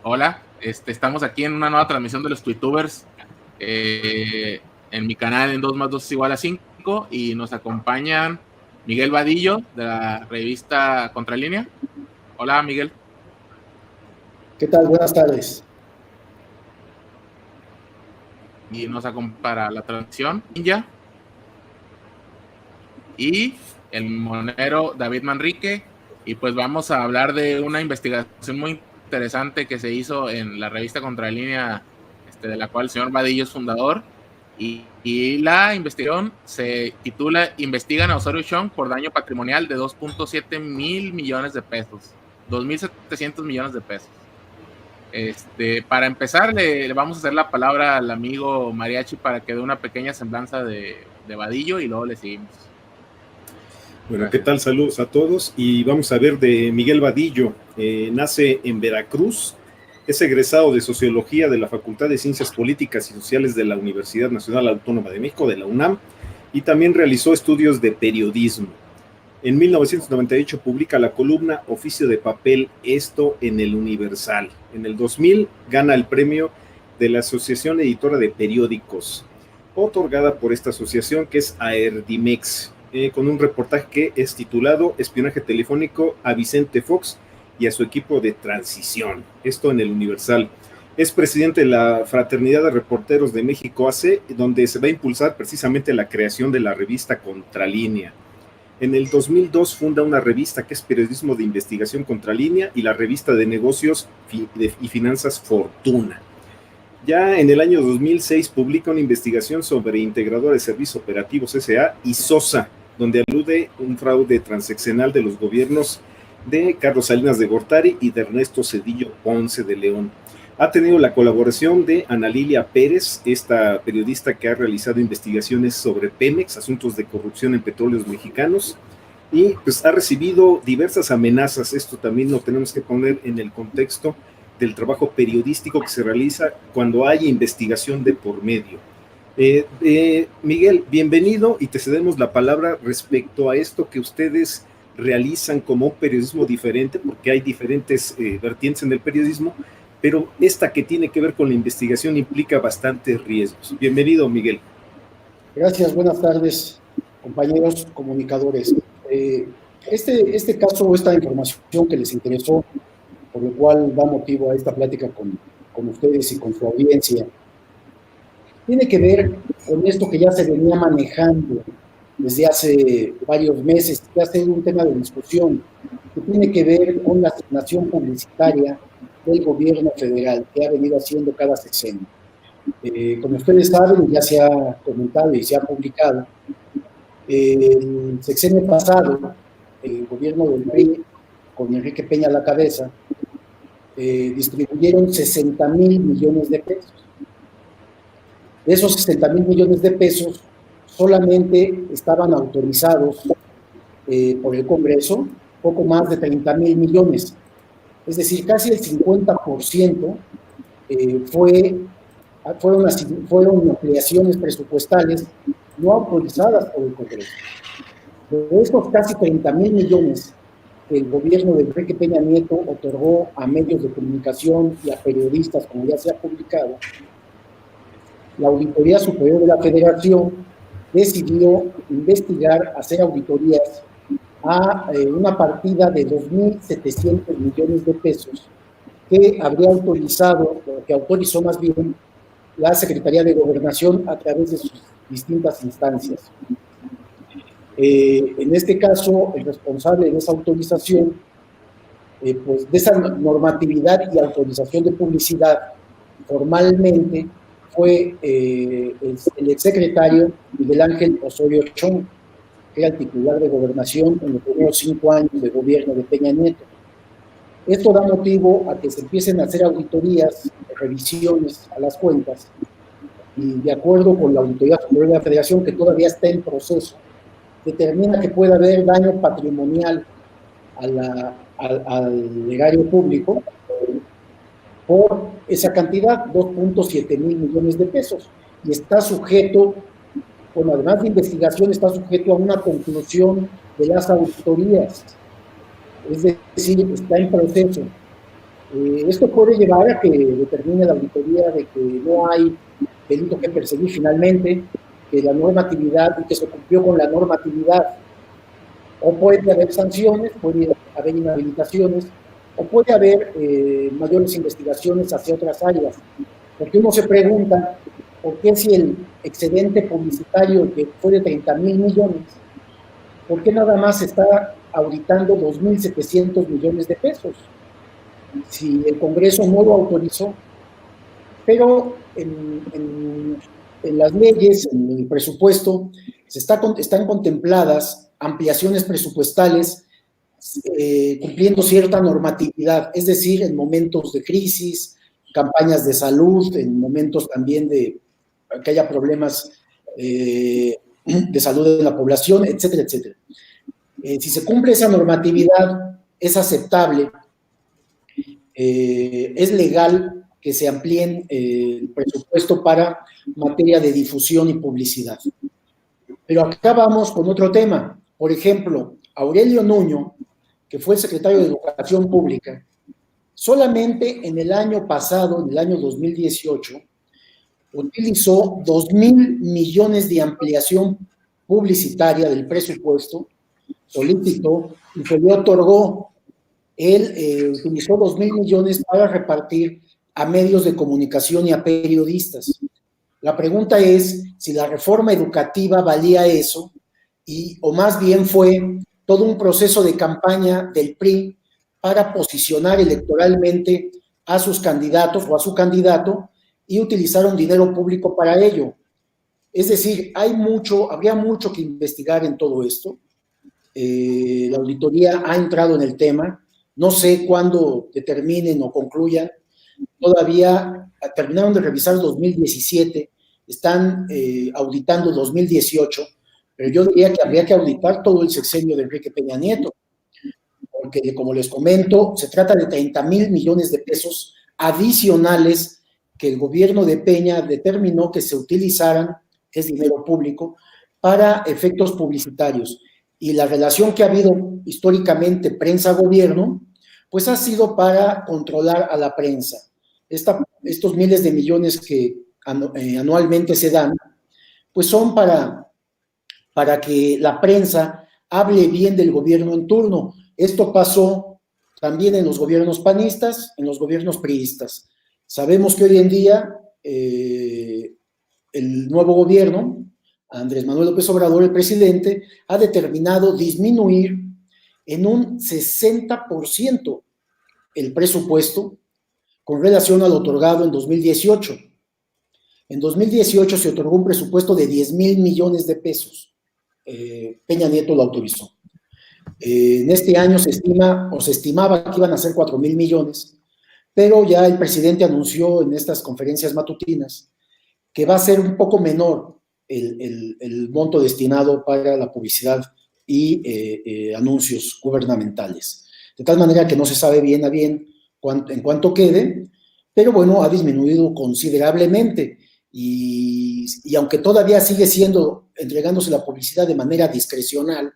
Hola, estamos aquí en una nueva transmisión de los Tweetubers, en mi canal en 2 más 2 es igual a 5, y nos acompañan Miguel Vadillo de la revista Contralínea. Hola, Miguel. ¿Qué tal? Buenas tardes. Y nos acompaña para la transmisión Ninja y el monero David Manrique. Y pues vamos a hablar de una investigación muy interesante que se hizo en la revista Contralínea, de la cual el señor Vadillo es fundador. Y la investigación se titula Investigan a Osorio Chong por daño patrimonial de 2.7 mil millones de pesos, 2.700 millones de pesos. Para empezar, le vamos a hacer la palabra al amigo Mariachi para que dé una pequeña semblanza de Vadillo y luego le seguimos. Bueno, ¿qué tal? Saludos a todos y vamos a ver de Miguel Vadillo. Nace en Veracruz, es egresado de Sociología de la Facultad de Ciencias Políticas y Sociales de la Universidad Nacional Autónoma de México, de la UNAM, y también realizó estudios de periodismo. En 1998 publica la columna Oficio de Papel, esto en el Universal. En el 2000 gana el premio de la Asociación Editora de Periódicos, otorgada por esta asociación, que es AERDIMEX, con un reportaje que es titulado Espionaje telefónico a Vicente Fox y a su equipo de transición. Esto en el Universal. Es presidente de la Fraternidad de Reporteros de México AC, donde se va a impulsar precisamente la creación de la revista Contralínea. En el 2002 funda una revista que es Periodismo de Investigación Contralínea y la revista de negocios y finanzas Fortuna. Ya en el año 2006 publica una investigación sobre Integradora de Servicios Operativos S.A. y SOSA, donde alude un fraude transaccional de los gobiernos de Carlos Salinas de Gortari y de Ernesto Zedillo Ponce de León. Ha tenido la colaboración de Ana Lilia Pérez, esta periodista que ha realizado investigaciones sobre Pemex, asuntos de corrupción en petróleos mexicanos, y pues ha recibido diversas amenazas. Esto también lo tenemos que poner en el contexto del trabajo periodístico que se realiza cuando hay investigación de por medio. Miguel, bienvenido y te cedemos la palabra respecto a esto que ustedes realizan como un periodismo diferente, porque hay diferentes vertientes en el periodismo, pero esta que tiene que ver con la investigación implica bastantes riesgos. Bienvenido, Miguel. Gracias, buenas tardes, compañeros comunicadores. Este caso, esta información que les interesó, por lo cual da motivo a esta plática con ustedes y con su audiencia, tiene que ver con esto que ya se venía manejando desde hace varios meses, que ha sido un tema de discusión, que tiene que ver con la asignación publicitaria del gobierno federal, que ha venido haciendo cada sexenio. Como ustedes saben, ya se ha comentado y se ha publicado, el sexenio pasado, el gobierno del PRI, con Enrique Peña a la cabeza, distribuyeron 60,000 millones de pesos. De esos 60,000 millones de pesos, solamente estaban autorizados por el Congreso poco más de 30,000 millones. Es decir, casi el 50% fueron ampliaciones presupuestales no autorizadas por el Congreso. De estos casi 30,000 millones que el gobierno de Enrique Peña Nieto otorgó a medios de comunicación y a periodistas, como ya se ha publicado, la Auditoría Superior de la Federación decidió investigar, hacer auditorías a una partida de 2.700 millones de pesos que habría autorizado, que autorizó más bien la Secretaría de Gobernación a través de sus distintas instancias. En este caso, el responsable de esa autorización, pues de esa normatividad y autorización de publicidad, formalmente fue el exsecretario Miguel Ángel Osorio Chong, que era el titular de Gobernación en los primeros 5 años de gobierno de Peña Nieto. Esto da motivo a que se empiecen a hacer auditorías, revisiones a las cuentas, y de acuerdo con la Auditoría Superior de la Federación, que todavía está en proceso, determina que puede haber daño patrimonial al erario público por esa cantidad, 2.7 mil millones de pesos, y está sujeto, bueno, además de investigación, está sujeto a una conclusión de las auditorías, es decir, está en proceso. Esto puede llevar a que determine la auditoría de que no hay delito que perseguir finalmente, que la normatividad y que se cumplió con la normatividad. O puede haber sanciones, puede haber inhabilitaciones, o puede haber mayores investigaciones hacia otras áreas. Porque uno se pregunta, ¿por qué si el excedente publicitario que fue de 30,000 millones, por qué nada más está auditando 2,700 millones de pesos? Si el Congreso no lo autorizó, pero en las leyes, en el presupuesto, están contempladas ampliaciones presupuestales cumpliendo cierta normatividad, es decir, en momentos de crisis, campañas de salud, en momentos también de que haya problemas de salud en la población, etcétera, etcétera. Si se cumple esa normatividad, es aceptable, es legal que se amplíen el presupuesto para materia de difusión y publicidad. Pero acá vamos con otro tema. Por ejemplo, Aurelio Nuño, que fue el secretario de Educación Pública, solamente en el año pasado, en el año 2018, utilizó 2,000 millones de ampliación publicitaria del presupuesto, solicitó y se le otorgó. Él utilizó 2,000 millones para repartir a medios de comunicación y a periodistas. La pregunta es si la reforma educativa valía eso, o más bien fue todo un proceso de campaña del PRI para posicionar electoralmente a sus candidatos o a su candidato y utilizaron dinero público para ello. Es decir, habría mucho que investigar en todo esto. La auditoría ha entrado en el tema. No sé cuándo determinen o concluyan. Todavía terminaron de revisar 2017, están auditando 2018, pero yo diría que habría que auditar todo el sexenio de Enrique Peña Nieto, porque como les comento, se trata de 30,000 millones de pesos adicionales que el gobierno de Peña determinó que se utilizaran, es dinero público, para efectos publicitarios. Y la relación que ha habido históricamente prensa-gobierno, pues ha sido para controlar a la prensa. Estos miles de millones que anualmente se dan, pues son para que la prensa hable bien del gobierno en turno. Esto pasó también en los gobiernos panistas, en los gobiernos priistas. Sabemos que hoy en día el nuevo gobierno, Andrés Manuel López Obrador, el presidente, ha determinado disminuir en un 60% el presupuesto con relación al otorgado en 2018. En 2018 se otorgó un presupuesto de 10,000 millones de pesos. Peña Nieto lo autorizó. En este año se estimaba que iban a ser 4,000 millones, pero ya el presidente anunció en estas conferencias matutinas que va a ser un poco menor el monto destinado para la publicidad y anuncios gubernamentales. De tal manera que no se sabe bien a bien en cuánto quede, pero bueno, ha disminuido considerablemente y aunque todavía sigue entregándose la publicidad de manera discrecional,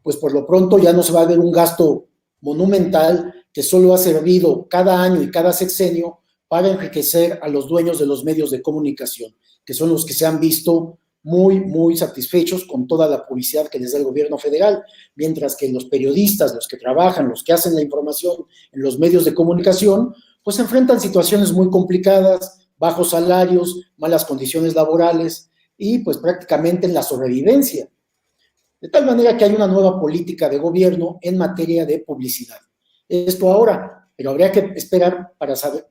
pues por lo pronto ya no se va a ver un gasto monumental que solo ha servido cada año y cada sexenio para enriquecer a los dueños de los medios de comunicación, que son los que se han visto muy, muy satisfechos con toda la publicidad que les da el gobierno federal, mientras que los periodistas, los que trabajan, los que hacen la información en los medios de comunicación, pues enfrentan situaciones muy complicadas, bajos salarios, malas condiciones laborales y pues prácticamente en la sobrevivencia. De tal manera que hay una nueva política de gobierno en materia de publicidad. Esto ahora, pero habría que esperar para saber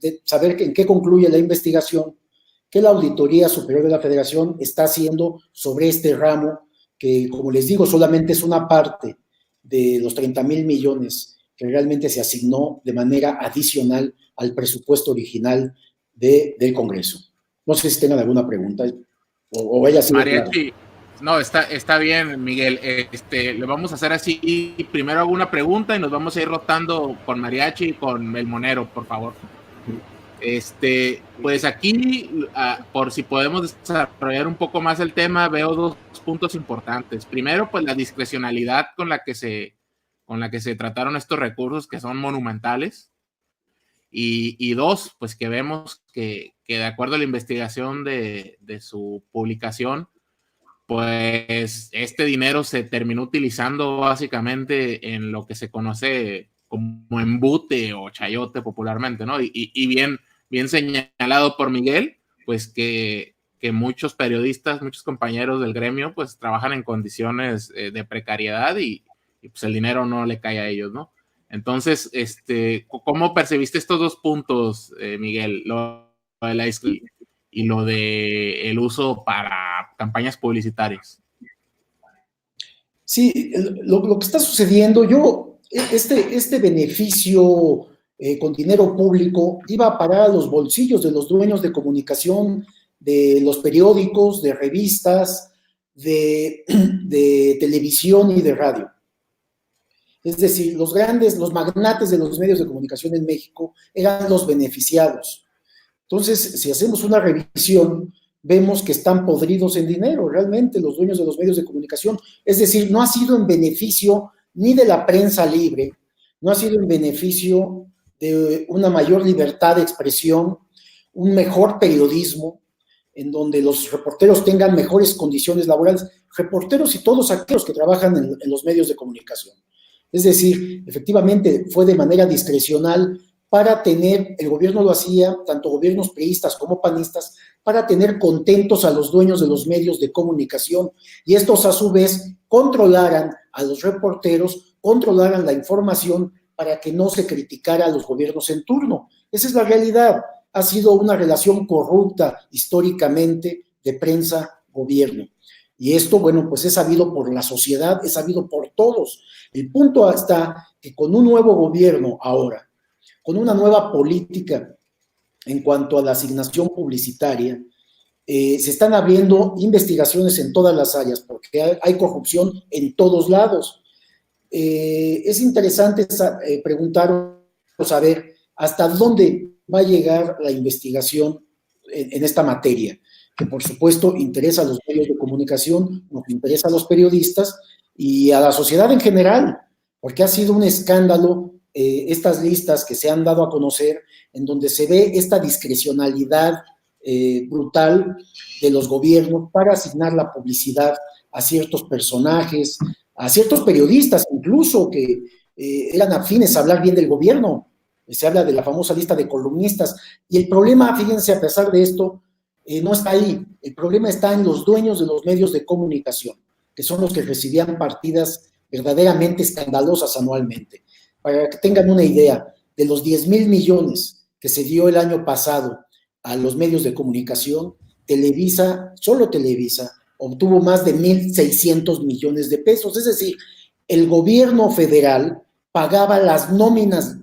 en qué concluye la investigación que la Auditoría Superior de la Federación está haciendo sobre este ramo, que como les digo, solamente es una parte de los 30,000 millones que realmente se asignó de manera adicional al presupuesto original del Congreso. No sé si tengan alguna pregunta o ella sí. Mariachi, no, está bien, Miguel. Le vamos a hacer así. Primero hago una pregunta y nos vamos a ir rotando con Mariachi y con el Monero, por favor. Pues aquí, por si podemos desarrollar un poco más el tema, veo dos puntos importantes. Primero, pues la discrecionalidad con la que se trataron estos recursos que son monumentales. y dos, pues que vemos que de acuerdo a la investigación de su publicación, pues este dinero se terminó utilizando básicamente en lo que se conoce como embute o chayote popularmente, ¿no? Y bien señalado por Miguel, pues que muchos periodistas, muchos compañeros del gremio, pues trabajan en condiciones de precariedad y pues el dinero no le cae a ellos, ¿no? Entonces, ¿cómo percibiste estos dos puntos, Miguel? Lo de la y lo de el uso para campañas publicitarias. Sí, lo que está sucediendo, este beneficio con dinero público iba a parar a los bolsillos de los dueños de comunicación, de los periódicos, de revistas, de televisión y de radio. Es decir, los magnates de los medios de comunicación en México eran los beneficiados. Entonces, si hacemos una revisión, vemos que están podridos en dinero, realmente, los dueños de los medios de comunicación. Es decir, no ha sido en beneficio ni de la prensa libre, no ha sido en beneficio de una mayor libertad de expresión, un mejor periodismo, en donde los reporteros tengan mejores condiciones laborales, reporteros y todos aquellos que trabajan en los medios de comunicación. Es decir, efectivamente fue de manera discrecional para tener, el gobierno lo hacía, tanto gobiernos priistas como panistas, para tener contentos a los dueños de los medios de comunicación y estos a su vez controlaran a los reporteros, controlaran la información para que no se criticara a los gobiernos en turno. Esa es la realidad. Ha sido una relación corrupta históricamente de prensa-gobierno. Y esto, bueno, pues es sabido por la sociedad, es sabido por todos. El punto está que con un nuevo gobierno ahora, con una nueva política en cuanto a la asignación publicitaria, se están abriendo investigaciones en todas las áreas, porque hay corrupción en todos lados. Es interesante preguntar o saber hasta dónde va a llegar la investigación en esta materia, que por supuesto interesa a los medios de comunicación, nos interesa a los periodistas y a la sociedad en general, porque ha sido un escándalo estas listas que se han dado a conocer, en donde se ve esta discrecionalidad brutal de los gobiernos para asignar la publicidad a ciertos personajes, a ciertos periodistas incluso que eran afines a hablar bien del gobierno. Se habla de la famosa lista de columnistas, y el problema, fíjense, a pesar de esto, no está ahí. El problema está en los dueños de los medios de comunicación, que son los que recibían partidas verdaderamente escandalosas anualmente. Para que tengan una idea, de los 10,000 millones que se dio el año pasado a los medios de comunicación, Televisa, solo Televisa, obtuvo más de 1,600 millones de pesos. Es decir, el gobierno federal pagaba las nóminas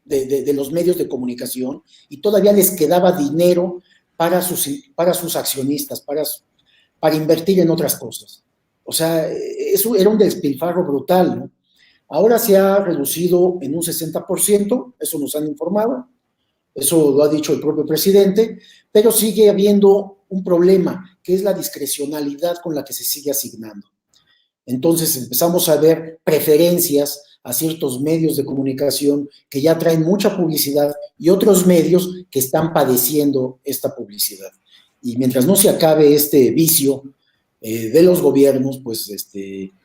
de los medios de comunicación y todavía les quedaba dinero para sus accionistas, para invertir en otras cosas. O sea, eso era un despilfarro brutal, ¿no? Ahora se ha reducido en un 60%, eso nos han informado, eso lo ha dicho el propio presidente, pero sigue habiendo un problema, que es la discrecionalidad con la que se sigue asignando. Entonces empezamos a ver preferencias a ciertos medios de comunicación que ya traen mucha publicidad y otros medios que están padeciendo esta publicidad. Y mientras no se acabe este vicio de los gobiernos, pues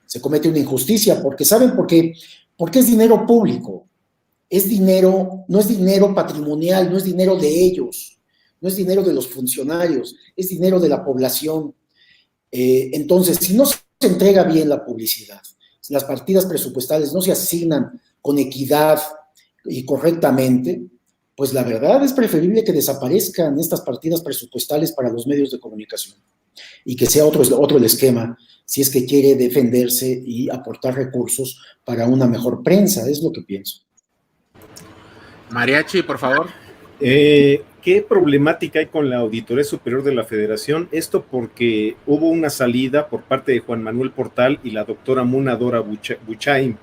se comete una injusticia, porque ¿saben por qué? Porque es dinero público, es dinero, no es dinero patrimonial, no es dinero de ellos, no es dinero de los funcionarios, es dinero de la población. Entonces, si no se entrega bien la publicidad, si las partidas presupuestales no se asignan con equidad y correctamente, pues la verdad es preferible que desaparezcan estas partidas presupuestales para los medios de comunicación y que sea otro el esquema, si es que quiere defenderse y aportar recursos para una mejor prensa, es lo que pienso. Mariachi, por favor. ¿Qué problemática hay con la Auditoría Superior de la Federación? Esto porque hubo una salida por parte de Juan Manuel Portal y la doctora Muna Dora Buchaim.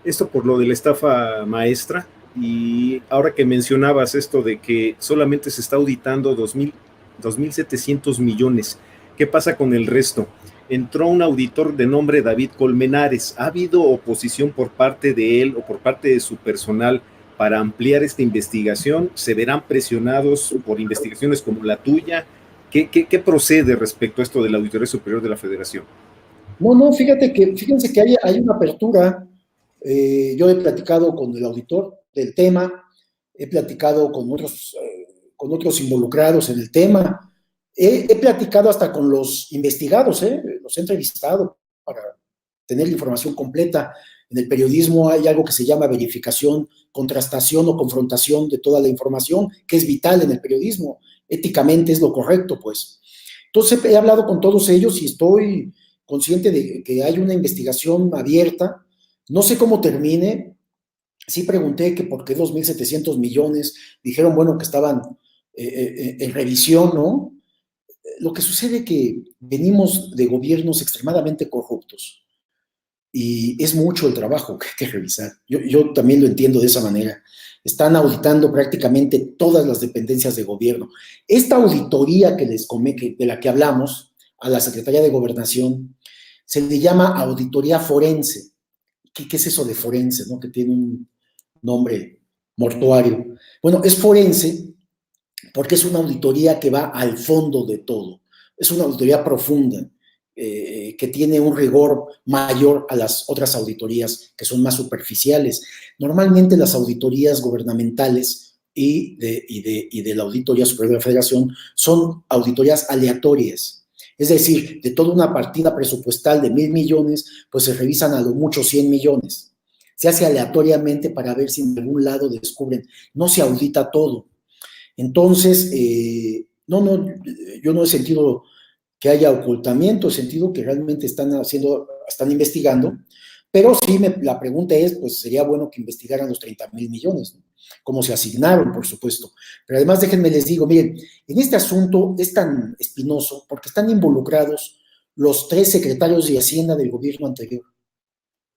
Esto por lo de la estafa maestra. Y ahora que mencionabas esto de que solamente se está auditando 2,700 millones, ¿qué pasa con el resto? Entró un auditor de nombre David Colmenares. ¿Ha habido oposición por parte de él o por parte de su personal para ampliar esta investigación? ¿Se verán presionados por investigaciones como la tuya? ¿Qué procede respecto a esto de la Auditoría Superior de la Federación? No, fíjense que hay una apertura. Yo he platicado con el auditor del tema, he platicado con otros involucrados en el tema, he platicado hasta con los investigados, los he entrevistado para tener la información completa. En el periodismo hay algo que se llama verificación, contrastación o confrontación de toda la información, que es vital en el periodismo. Éticamente es lo correcto, pues. Entonces he hablado con todos ellos y estoy consciente de que hay una investigación abierta. No sé cómo termine. Sí pregunté que por qué 2.700 millones. Dijeron, bueno, que estaban en revisión, ¿no? Lo que sucede es que venimos de gobiernos extremadamente corruptos y es mucho el trabajo que hay que revisar. Yo también lo entiendo de esa manera. Están auditando prácticamente todas las dependencias de gobierno. Esta auditoría de la que hablamos a la Secretaría de Gobernación se le llama auditoría forense. ¿Qué es eso de forense, no? Que tiene un nombre mortuario. Bueno, es forense porque es una auditoría que va al fondo de todo. Es una auditoría profunda, que tiene un rigor mayor a las otras auditorías que son más superficiales. Normalmente las auditorías gubernamentales y de la Auditoría Superior de la Federación son auditorías aleatorias. Es decir, de toda una partida presupuestal de 1,000 millones, pues se revisan a lo mucho 100 millones. Se hace aleatoriamente para ver si en algún lado descubren. No se audita todo. Entonces, yo no he sentido que haya ocultamiento, he sentido que realmente están investigando, pero sí la pregunta es, pues sería bueno que investigaran los 30,000 millones, ¿no? Como se asignaron, por supuesto. Pero además, déjenme les digo, miren, en este asunto es tan espinoso porque están involucrados los 3 secretarios de Hacienda del gobierno anterior.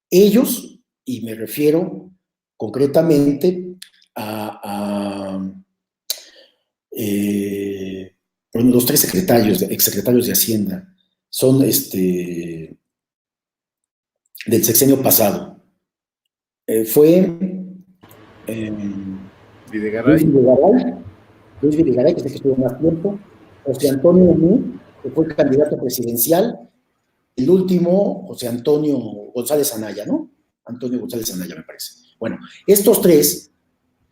Ellos, y me refiero concretamente los 3 exsecretarios de Hacienda son del sexenio pasado. Fue Luis Videgaray, que es el que estuvo más tiempo, José Antonio Mú, que fue candidato presidencial, el último, José Antonio González Anaya, ¿no? Antonio González Anaya, me parece. Bueno, estos 3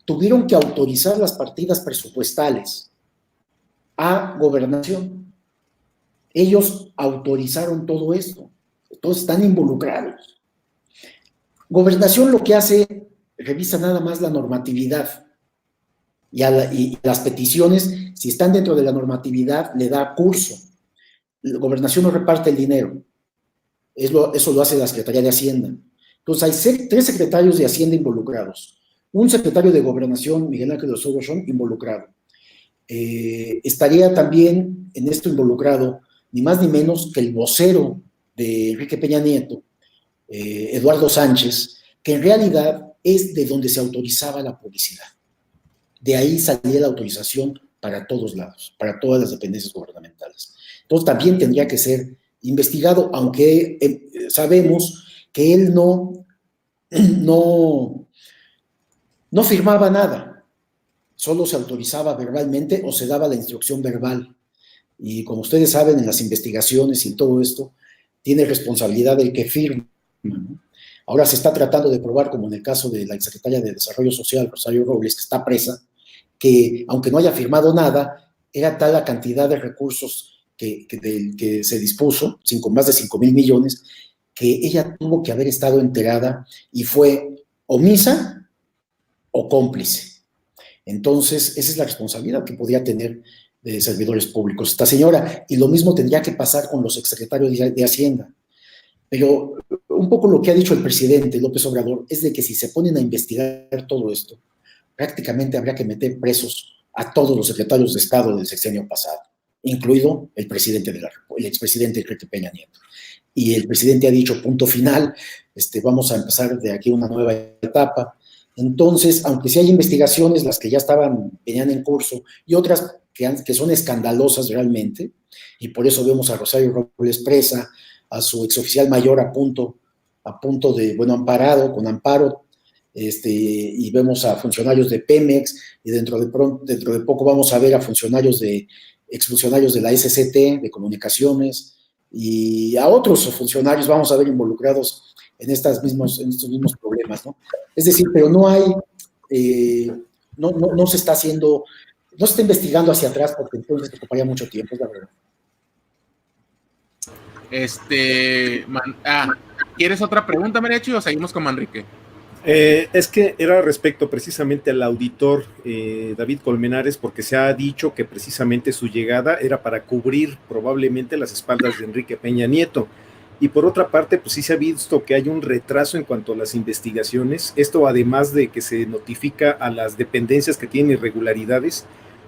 tuvieron que autorizar las partidas presupuestales a Gobernación. Ellos autorizaron todo esto. Todos están involucrados. Gobernación lo que hace, revisa nada más la normatividad y las peticiones, si están dentro de la normatividad, le da curso. La Gobernación no reparte el dinero. Eso lo hace la Secretaría de Hacienda. Entonces hay 3 secretarios de Hacienda involucrados. Un secretario de Gobernación, Miguel Ángel Osorio Chong, involucrado. Estaría también en esto involucrado, ni más ni menos que el vocero de Enrique Peña Nieto, Eduardo Sánchez, que en realidad es de donde se autorizaba la publicidad. De ahí salía la autorización para todos lados, para todas las dependencias gubernamentales. Entonces también tendría que ser investigado, aunque sabemos que él no firmaba nada, solo se autorizaba verbalmente o se daba la instrucción verbal. Y como ustedes saben, en las investigaciones y todo esto, tiene responsabilidad del que firma, ¿no? Ahora se está tratando de probar, como en el caso de la exsecretaria de Desarrollo Social, Rosario Robles, que está presa, que aunque no haya firmado nada, era tal la cantidad de recursos que se dispuso, más de 5,000 millones, que ella tuvo que haber estado enterada y fue omisa o cómplice. Entonces, esa es la responsabilidad que podía tener de servidores públicos esta señora, y lo mismo tendría que pasar con los exsecretarios de Hacienda. Pero un poco lo que ha dicho el presidente López Obrador es de que si se ponen a investigar todo esto, prácticamente habría que meter presos a todos los secretarios de Estado del sexenio pasado, incluido el expresidente Enrique Peña Nieto. Y el presidente ha dicho, punto final, vamos a empezar de aquí una nueva etapa. Entonces, aunque sí hay investigaciones, las que ya venían en curso, y otras que son escandalosas realmente, y por eso vemos a Rosario Robles presa, a su exoficial mayor a punto de, amparado, con amparo, y vemos a funcionarios de Pemex, y dentro de poco vamos a ver a exfuncionarios de la SCT, de comunicaciones, y a otros funcionarios vamos a ver involucrados en estos mismos problemas, ¿no? Es decir, pero no hay, no se está haciendo, no se está investigando hacia atrás, porque entonces ocuparía mucho tiempo, es la verdad. ¿Quieres otra pregunta, Mariachi, o seguimos con Manrique? Es que era respecto precisamente al auditor David Colmenares, porque se ha dicho que precisamente su llegada era para cubrir probablemente las espaldas de Enrique Peña Nieto. Y por otra parte, pues sí se ha visto que hay un retraso en cuanto a las investigaciones. Esto, además de que se notifica a las dependencias que tienen irregularidades,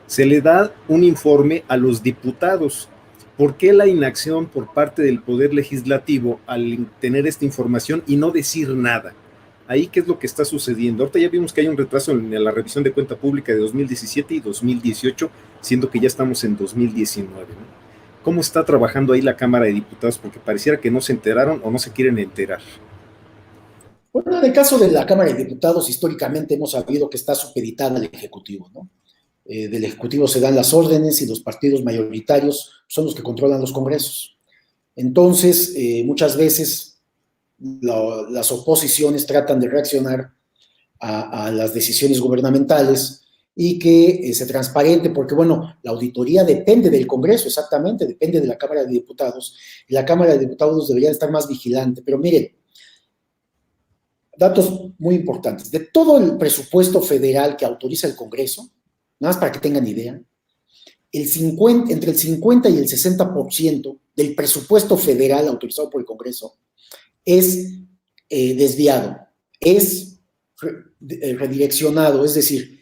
se le da un informe a los diputados. ¿Por qué la inacción por parte del Poder Legislativo al tener esta información y no decir nada? Ahí, ¿qué es lo que está sucediendo? Ahorita ya vimos que hay un retraso en la revisión de cuenta pública de 2017 y 2018, siendo que ya estamos en 2019, ¿no? ¿Cómo está trabajando ahí la Cámara de Diputados? Porque pareciera que no se enteraron o no se quieren enterar. Bueno, en el caso de la Cámara de Diputados, históricamente hemos sabido que está supeditada al Ejecutivo, ¿no? Del Ejecutivo se dan las órdenes y los partidos mayoritarios son los que controlan los congresos. Entonces, muchas veces las oposiciones tratan de reaccionar a las decisiones gubernamentales y que se transparente, porque bueno, la auditoría depende del Congreso, exactamente, depende de la Cámara de Diputados, y la Cámara de Diputados debería estar más vigilante. Pero miren, datos muy importantes. De todo el presupuesto federal que autoriza el Congreso, nada más para que tengan idea, entre el 50 y el 60% del presupuesto federal autorizado por el Congreso es desviado, es redireccionado, es decir,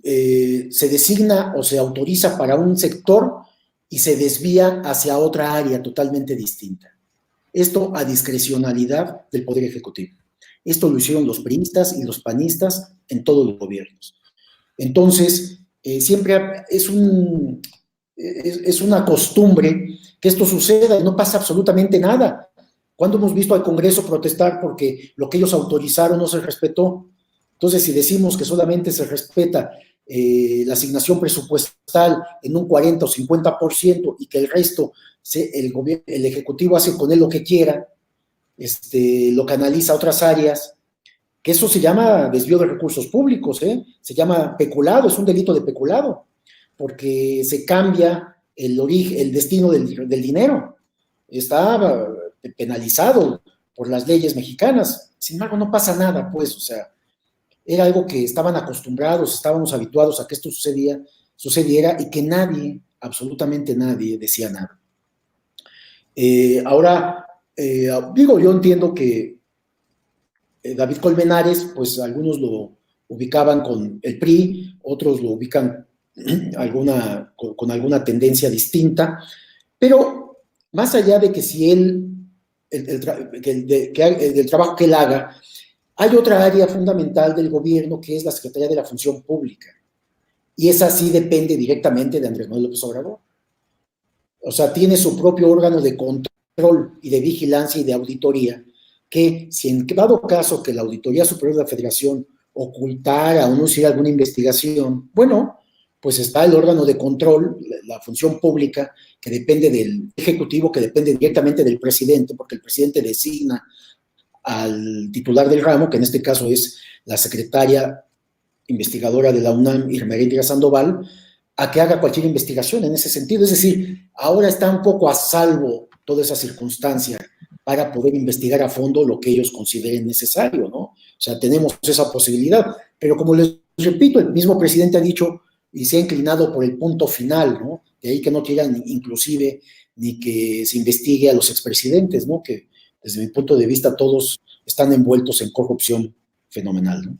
se designa o se autoriza para un sector y se desvía hacia otra área totalmente distinta. Esto a discrecionalidad del Poder Ejecutivo. Esto lo hicieron los priistas y los panistas en todos los gobiernos. Entonces, siempre es una costumbre que esto suceda y no pasa absolutamente nada. ¿Cuándo hemos visto al Congreso protestar porque lo que ellos autorizaron no se respetó? Entonces, si decimos que solamente se respeta la asignación presupuestal en un 40 o 50% y que el resto el Ejecutivo hace con él lo que quiera, lo canaliza a otras áreas, que eso se llama desvío de recursos públicos, se llama peculado, es un delito de peculado, porque se cambia el destino del dinero. Está penalizado por las leyes mexicanas. Sin embargo, no pasa nada, pues, o sea, era algo que estaban acostumbrados, estábamos habituados a que esto sucediera y que nadie, absolutamente nadie, decía nada. Ahora, yo entiendo que David Colmenares, pues algunos lo ubicaban con el PRI, otros lo ubican con alguna tendencia distinta, pero más allá de que si él, del trabajo que él haga, hay otra área fundamental del gobierno que es la Secretaría de la Función Pública, y esa sí depende directamente de Andrés Manuel López Obrador. O sea, tiene su propio órgano de control y de vigilancia y de auditoría, que si en dado caso que la Auditoría Superior de la Federación ocultara o no hiciera alguna investigación, bueno, pues está el órgano de control, la función pública, que depende del Ejecutivo, que depende directamente del presidente, porque el presidente designa al titular del ramo, que en este caso es la secretaria investigadora de la UNAM, Irma Erendira Sandoval, a que haga cualquier investigación en ese sentido. Es decir, ahora está un poco a salvo toda esa circunstancia para poder investigar a fondo lo que ellos consideren necesario, ¿no? O sea, tenemos esa posibilidad, pero como les repito, el mismo presidente ha dicho y se ha inclinado por el punto final, ¿no? De ahí que no quieran inclusive ni que se investigue a los expresidentes, ¿no? Que desde mi punto de vista todos están envueltos en corrupción fenomenal, ¿no?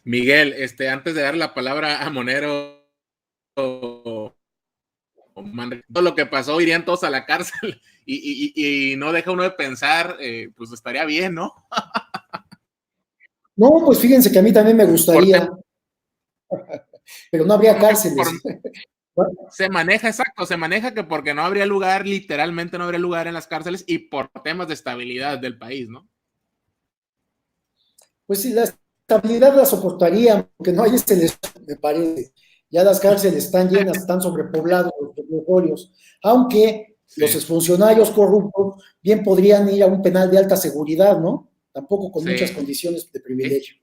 Miguel, antes de dar la palabra a Monero, todo lo que pasó, irían todos a la cárcel y no deja uno de pensar, pues estaría bien, ¿no? No, pues fíjense que a mí también me gustaría, pero no habría cárceles. Se maneja que porque no habría lugar, literalmente no habría lugar en las cárceles y por temas de estabilidad del país, ¿no? Pues sí, la responsabilidad la soportarían, porque no hay me parece. Ya las cárceles están llenas, están sobrepoblados los territorios, aunque los exfuncionarios corruptos bien podrían ir a un penal de alta seguridad, ¿no? Tampoco con muchas condiciones de privilegio.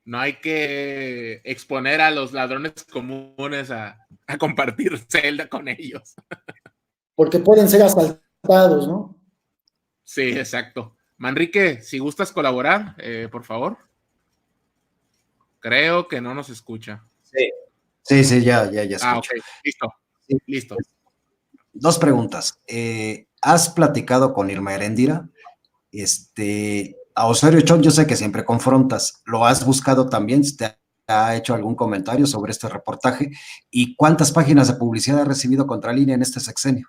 No hay que exponer a los ladrones comunes a compartir celda con ellos. Porque pueden ser asaltados, ¿no? Sí, exacto. Manrique, si gustas colaborar, por favor. Creo que no nos escucha. Sí, ya escucho. Ok, listo. Sí. Listo. 2 preguntas. ¿Has platicado con Irma Heréndira? A Osorio Chong yo sé que siempre confrontas. ¿Lo has buscado también? ¿Te ha hecho algún comentario sobre este reportaje? ¿Y cuántas páginas de publicidad ha recibido Contralínea en este sexenio?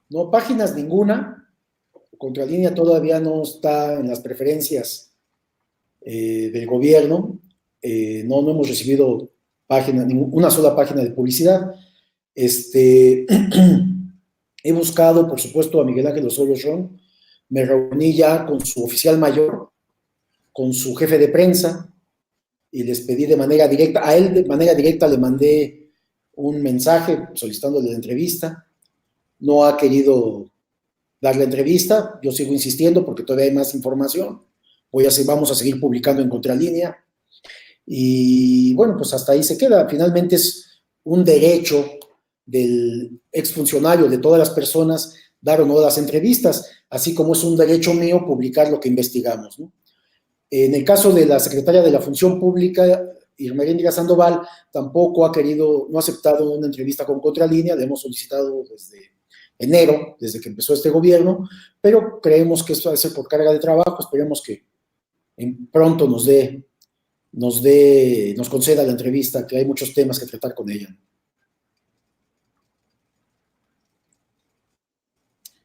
No, páginas ninguna. Contralínea todavía no está en las preferencias del gobierno. No hemos recibido una sola página de publicidad. He buscado, por supuesto, a Miguel Ángel Osorio Chong. Me reuní ya con su oficial mayor, con su jefe de prensa, y les pedí de manera directa, a él de manera directa le mandé un mensaje solicitándole la entrevista. No ha querido dar la entrevista, yo sigo insistiendo porque todavía hay más información. Vamos a seguir publicando en Contralínea. Y bueno, pues hasta ahí se queda. Finalmente es un derecho del exfuncionario, de todas las personas, dar o no las entrevistas, así como es un derecho mío publicar lo que investigamos, ¿no? En el caso de la secretaria de la Función Pública, Irma Heréndira Sandoval, tampoco no ha aceptado una entrevista con Contralínea, le hemos solicitado desde enero, desde que empezó este gobierno, pero creemos que esto va a ser por carga de trabajo. Esperemos que pronto nos conceda la entrevista, que hay muchos temas que tratar con ella.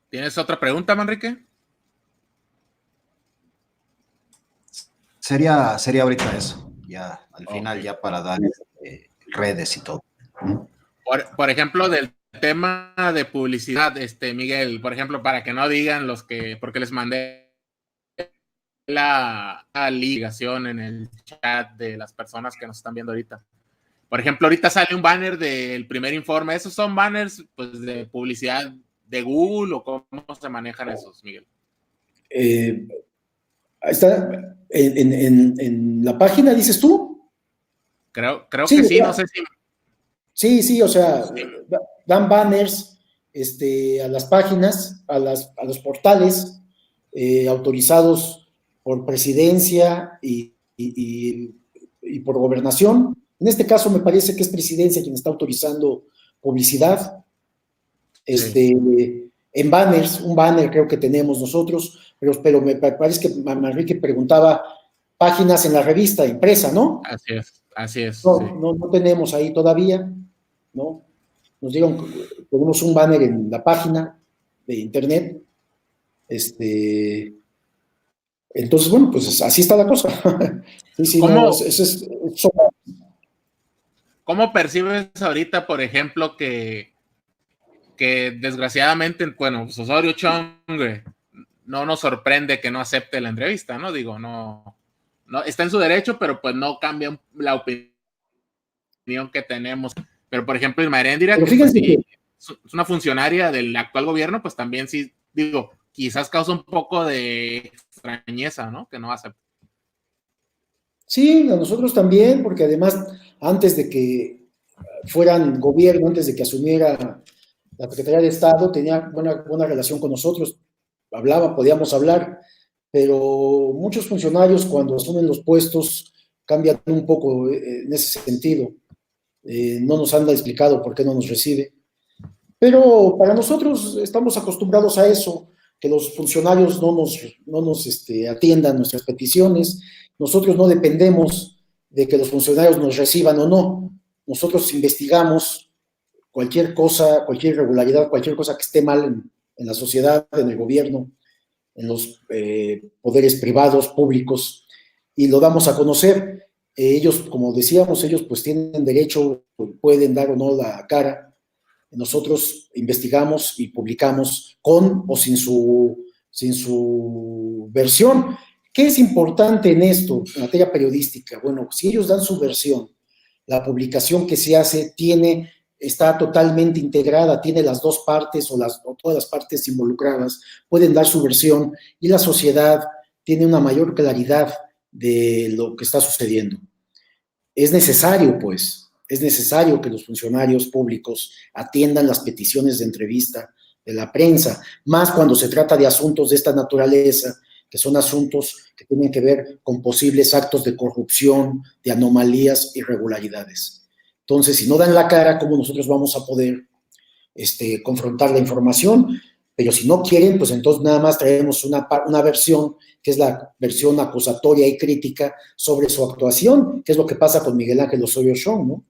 ¿Tienes otra pregunta, Manrique? Sería ahorita eso, ya al final, ya para dar redes y todo. Por ejemplo, del tema de publicidad, Miguel, por ejemplo, para que no digan porque les mandé la ligación en el chat de las personas que nos están viendo ahorita. Por ejemplo, ahorita sale un banner del primer informe. ¿Esos son banners pues, de publicidad de Google o cómo se manejan esos, Miguel? Está en la página, dices tú. Creo sí, que sí, no sé si. Sí, o sea, sí. Dan banners a las páginas, a los portales autorizados por presidencia y por gobernación. En este caso me parece que es presidencia quien está autorizando publicidad. Sí. En banners, un banner creo que tenemos nosotros, pero me parece que Manrique preguntaba páginas en la revista impresa, ¿no? Así es. No, sí. no tenemos ahí todavía, ¿no? Nos dieron, tenemos un banner en la página de internet. Entonces, bueno, pues así está la cosa. Sí, ¿Cómo percibes ahorita, por ejemplo, que desgraciadamente, bueno, pues Osorio Chong no nos sorprende que no acepte la entrevista, ¿no? Digo, no está en su derecho, pero pues no cambia la opinión que tenemos. Pero, por ejemplo, Irma Heréndira, que pues, sí, es una funcionaria del actual gobierno, pues también sí, digo, quizás causa un poco de extrañeza, ¿no? Que no acepte. Sí, a nosotros también, porque además, antes de que fueran gobierno, antes de que asumiera la Secretaría de Estado, tenía buena relación con nosotros, podíamos hablar, pero muchos funcionarios cuando asumen los puestos cambian un poco en ese sentido. No nos han explicado por qué no nos recibe, pero para nosotros estamos acostumbrados a eso, que los funcionarios no nos atiendan nuestras peticiones. Nosotros no dependemos de que los funcionarios nos reciban o no. Nosotros investigamos cualquier cosa, cualquier irregularidad, cualquier cosa que esté mal en la sociedad, en el gobierno, en los poderes privados, públicos, y lo damos a conocer. Ellos, como decíamos, ellos pues tienen derecho, pueden dar o no la cara. Nosotros investigamos y publicamos con o sin su versión, ¿Qué es importante en esto, en materia periodística? Bueno, si ellos dan su versión, la publicación que se hace está totalmente integrada, tiene las dos partes o todas las partes involucradas, pueden dar su versión y la sociedad tiene una mayor claridad de lo que está sucediendo. Es necesario, pues, que los funcionarios públicos atiendan las peticiones de entrevista de la prensa, más cuando se trata de asuntos de esta naturaleza, que son asuntos que tienen que ver con posibles actos de corrupción, de anomalías, irregularidades. Entonces, si no dan la cara, ¿cómo nosotros vamos a poder confrontar la información? Pero si no quieren, pues entonces nada más traemos una versión, que es la versión acusatoria y crítica sobre su actuación, que es lo que pasa con Miguel Ángel Osorio Chong, ¿no?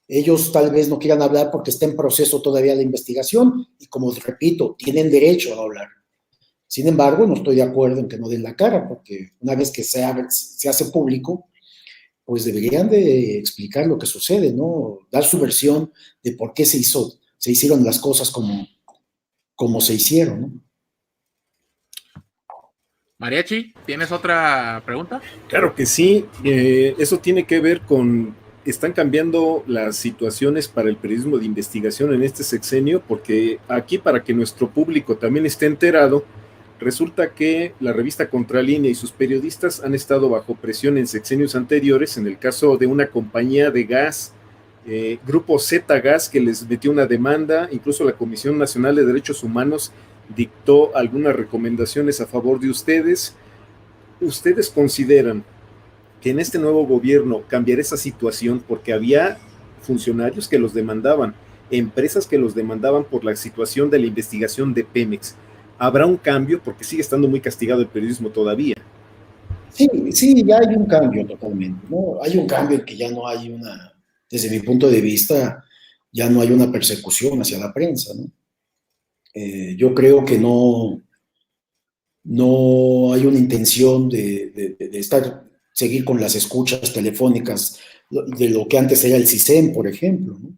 Ellos tal vez no quieran hablar porque está en proceso todavía la investigación y, como repito, tienen derecho a hablar. Sin embargo, no estoy de acuerdo en que no den la cara, porque una vez que se hace público, pues deberían de explicar lo que sucede, ¿no? Dar su versión de por qué se hicieron las cosas como se hicieron, ¿no? Mariachi, ¿tienes otra pregunta? Claro que sí, eso tiene que ver con, están cambiando las situaciones para el periodismo de investigación en este sexenio, porque aquí, para que nuestro público también esté enterado, resulta que la revista Contralínea y sus periodistas han estado bajo presión en sexenios anteriores, en el caso de una compañía de gas, Grupo Z Gas, que les metió una demanda. Incluso la Comisión Nacional de Derechos Humanos dictó algunas recomendaciones a favor de ustedes. ¿Ustedes consideran que en este nuevo gobierno cambiará esa situación? Porque había funcionarios que los demandaban, empresas que los demandaban por la situación de la investigación de Pemex. ¿Habrá un cambio? Porque sigue estando muy castigado el periodismo todavía. Sí, ya hay un cambio totalmente, ¿no? Hay un cambio en que ya no hay desde mi punto de vista, ya no hay una persecución hacia la prensa, ¿no? Yo creo que no hay una intención de seguir con las escuchas telefónicas de lo que antes era el CISEN, por ejemplo, ¿no?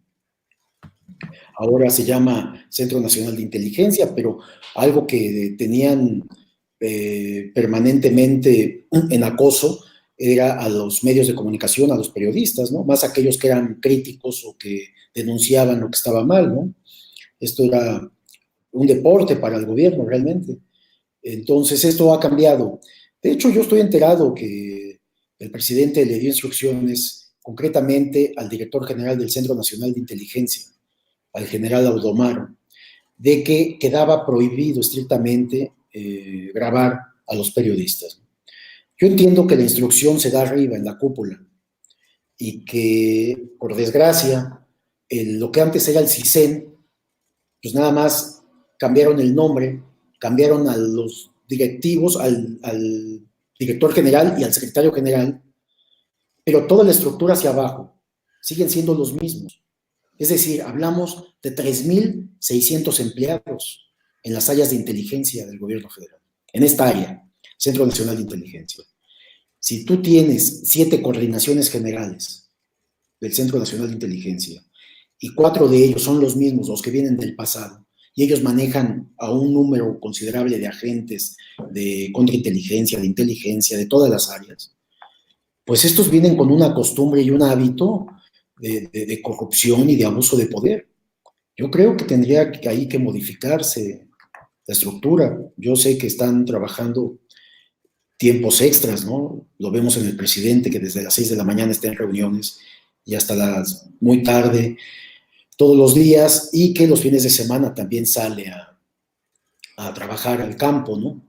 Ahora se llama Centro Nacional de Inteligencia, pero algo que tenían permanentemente en acoso era a los medios de comunicación, a los periodistas, ¿no? Más aquellos que eran críticos o que denunciaban lo que estaba mal, ¿no? Esto era un deporte para el gobierno, realmente. Entonces, esto ha cambiado. De hecho, yo estoy enterado que el presidente le dio instrucciones concretamente al director general del Centro Nacional de Inteligencia, al general Audomaro, de que quedaba prohibido estrictamente grabar a los periodistas. Yo entiendo que la instrucción se da arriba, en la cúpula, y que, por desgracia, lo que antes era el CISEN, pues nada más cambiaron el nombre, cambiaron a los directivos, al director general y al secretario general, pero toda la estructura hacia abajo siguen siendo los mismos. Es decir, hablamos de 3.600 empleados en las áreas de inteligencia del gobierno federal, en esta área, Centro Nacional de Inteligencia. Si tú tienes 7 coordinaciones generales del Centro Nacional de Inteligencia y 4 de ellos son los mismos, los que vienen del pasado, y ellos manejan a un número considerable de agentes de contrainteligencia, de inteligencia, de todas las áreas, pues estos vienen con una costumbre y un hábito de corrupción y de abuso de poder. Yo creo que tendría ahí que modificarse la estructura. Yo sé que están trabajando tiempos extras, ¿no? Lo vemos en el presidente, que desde las 6 de la mañana está en reuniones y hasta las muy tarde, todos los días, y que los fines de semana también sale a trabajar al campo, ¿no?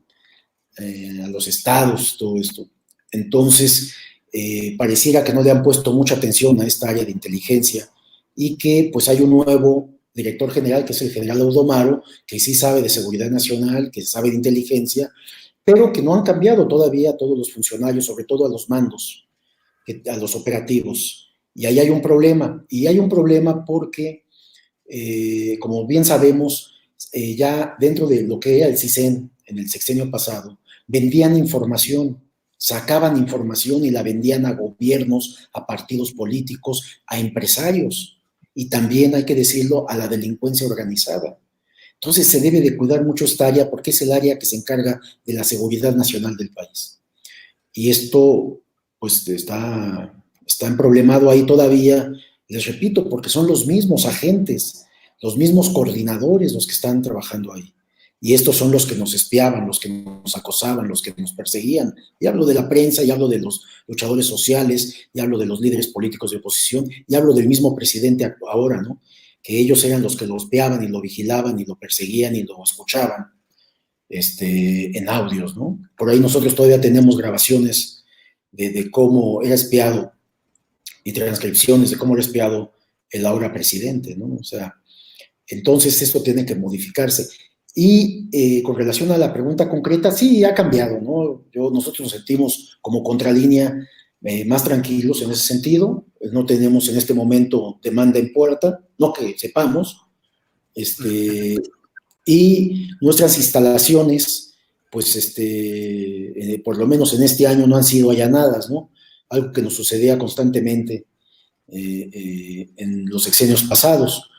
A los estados, todo esto. Entonces, pareciera que no le han puesto mucha atención a esta área de inteligencia y que pues hay un nuevo director general, que es el general Audomaro, que sí sabe de seguridad nacional, que sabe de inteligencia, pero que no han cambiado todavía a todos los funcionarios, sobre todo a los mandos, a los operativos. Y ahí hay un problema, porque, como bien sabemos, ya dentro de lo que era el CISEN en el sexenio pasado, vendían información, sacaban información y la vendían a gobiernos, a partidos políticos, a empresarios, y también, hay que decirlo, a la delincuencia organizada. Entonces se debe de cuidar mucho esta área, porque es el área que se encarga de la seguridad nacional del país. y esto pues está emproblemado ahí todavía, les repito, porque son los mismos agentes, los mismos coordinadores los que están trabajando ahí. Y estos son los que nos espiaban, los que nos acosaban, los que nos perseguían. Y hablo de la prensa, y hablo de los luchadores sociales, y hablo de los líderes políticos de oposición, y hablo del mismo presidente ahora, ¿no? Que ellos eran los que lo espiaban y lo vigilaban y lo perseguían y lo escuchaban en audios, ¿no? Por ahí nosotros todavía tenemos grabaciones de cómo era espiado y transcripciones de cómo era espiado el ahora presidente, ¿no? O sea, entonces esto tiene que modificarse. Y con relación a la pregunta concreta, sí, ha cambiado, ¿no? Nosotros nos sentimos como Contralínea más tranquilos en ese sentido. No tenemos en este momento demanda en puerta, no que sepamos. Y nuestras instalaciones, pues, por lo menos en este año no han sido allanadas, ¿no? Algo que nos sucedía constantemente en los sexenios pasados.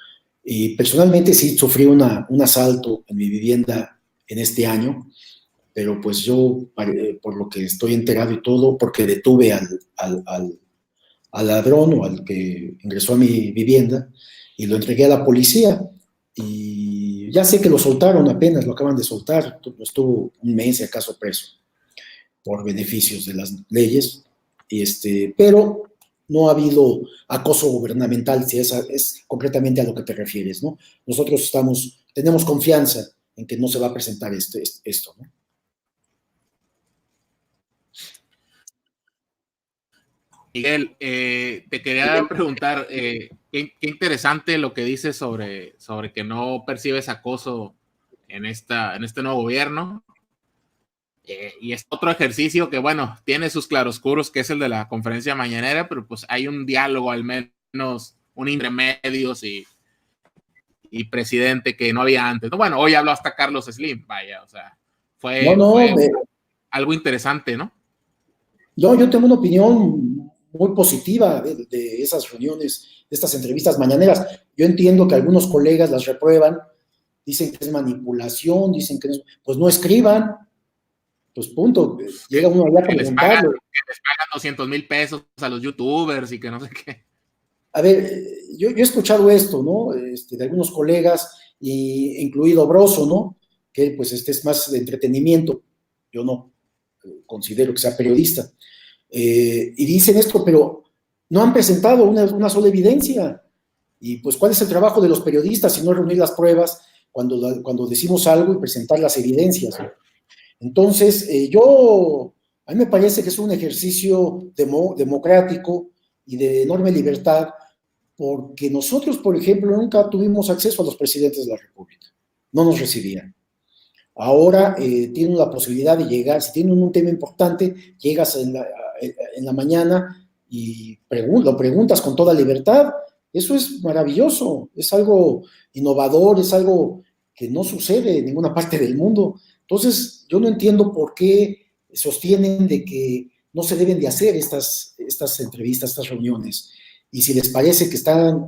Y personalmente sí sufrí un asalto en mi vivienda en este año, pero pues yo, por lo que estoy enterado y todo, porque detuve al ladrón o al que ingresó a mi vivienda y lo entregué a la policía. Y ya sé que lo soltaron apenas, lo acaban de soltar, estuvo un mes acaso preso por beneficios de las leyes, pero no ha habido acoso gubernamental, si es concretamente a lo que te refieres, ¿no? Nosotros tenemos confianza en que no se va a presentar esto, ¿no? Miguel, te quería preguntar, qué interesante lo que dices sobre que no percibes acoso en este nuevo gobierno. Y es otro ejercicio que, bueno, tiene sus claroscuros, que es el de la conferencia mañanera, pero pues hay un diálogo, al menos un intermedios y presidente que no había antes. Bueno, hoy habló hasta Carlos Slim, vaya, o sea, fue algo interesante, ¿no? Yo tengo una opinión muy positiva de esas reuniones, de estas entrevistas mañaneras. Yo entiendo que algunos colegas las reprueban, dicen que es manipulación, dicen que pues no escriban. Pues punto, llega uno allá a preguntarlo. Que les pagan 200,000 pesos a los youtubers y que no sé qué. A ver, yo he escuchado esto, ¿no? De algunos colegas, incluido Broso, ¿no? Que pues es más de entretenimiento. Yo no considero que sea periodista. Y dicen esto, pero no han presentado una sola evidencia. Y pues, ¿cuál es el trabajo de los periodistas si no reunir las pruebas cuando decimos algo y presentar las evidencias, ¿no? Entonces, a mí me parece que es un ejercicio democrático y de enorme libertad, porque nosotros, por ejemplo, nunca tuvimos acceso a los presidentes de la República, no nos recibían. Ahora tienen la posibilidad de llegar, si tienen un tema importante, llegas en la mañana y lo preguntas con toda libertad. Eso es maravilloso, es algo innovador, es algo que no sucede en ninguna parte del mundo. Entonces, yo no entiendo por qué sostienen de que no se deben de hacer estas entrevistas, estas reuniones. Y si les parece que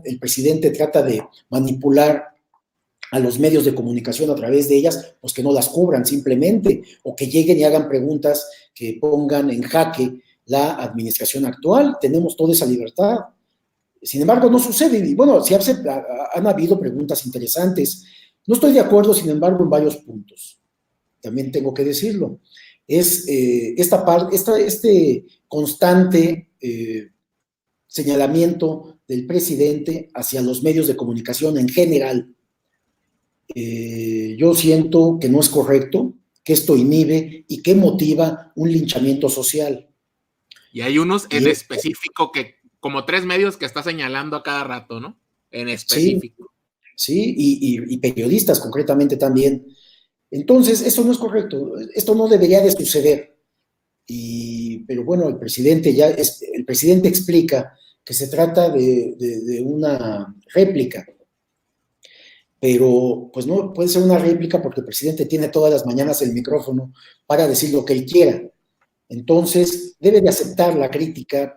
el presidente trata de manipular a los medios de comunicación a través de ellas, pues que no las cubran simplemente, o que lleguen y hagan preguntas que pongan en jaque la administración actual. Tenemos toda esa libertad. Sin embargo, no sucede. Y bueno, sí han habido preguntas interesantes. No estoy de acuerdo, sin embargo, en varios puntos. También tengo que decirlo. Es este constante señalamiento del presidente hacia los medios de comunicación en general. Yo siento que no es correcto, que esto inhibe y que motiva un linchamiento social. Y hay unos en específico que, como 3 medios que está señalando a cada rato, ¿no? En específico. Sí, y periodistas concretamente también. Entonces, eso no es correcto, esto no debería de suceder. Pero bueno, el presidente explica que se trata de una réplica, pero pues no puede ser una réplica porque el presidente tiene todas las mañanas el micrófono para decir lo que él quiera. Entonces, debe de aceptar la crítica,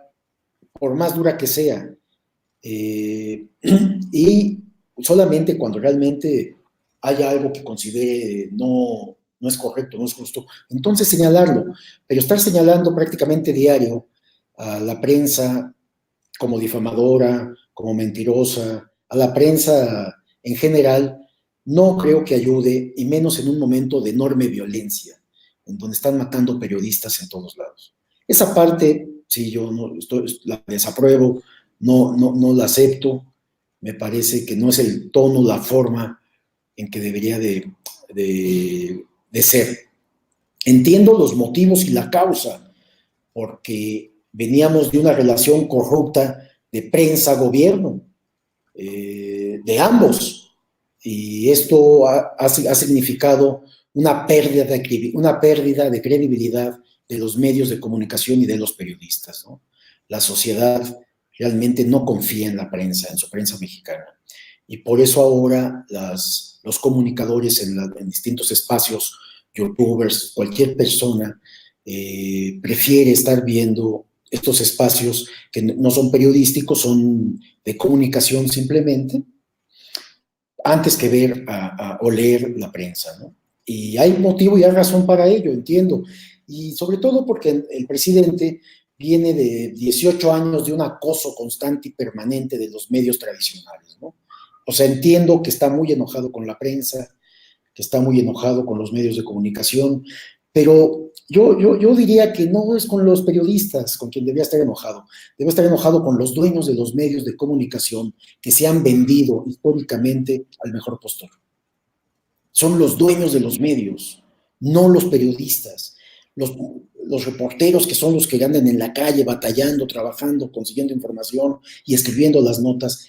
por más dura que sea, y solamente cuando realmente haya algo que considere no no es correcto, no es justo, entonces señalarlo, pero estar señalando prácticamente diario a la prensa como difamadora, como mentirosa, a la prensa en general, no creo que ayude, y menos en un momento de enorme violencia, en donde están matando periodistas en todos lados. Esa parte, sí, yo no, la desapruebo, no la acepto, me parece que no es el tono, la forma en que debería de ser. Entiendo los motivos y la causa, porque veníamos de una relación corrupta de prensa-gobierno, de ambos, y esto ha significado una pérdida de credibilidad de los medios de comunicación y de los periodistas, ¿no? La sociedad realmente no confía en la prensa, en su prensa mexicana, y por eso ahora los comunicadores en distintos espacios, youtubers, cualquier persona, prefiere estar viendo estos espacios que no son periodísticos, son de comunicación simplemente, antes que ver o leer la prensa, ¿no? Y hay motivo y hay razón para ello, entiendo. Y sobre todo porque el presidente viene de 18 años de un acoso constante y permanente de los medios tradicionales, ¿no? O sea, entiendo que está muy enojado con la prensa, que está muy enojado con los medios de comunicación, pero yo diría que no es con los periodistas con quien debía estar enojado. Debe estar enojado con los dueños de los medios de comunicación que se han vendido históricamente al mejor postor. Son los dueños de los medios, no los periodistas. Los reporteros, que son los que andan en la calle batallando, trabajando, consiguiendo información y escribiendo las notas,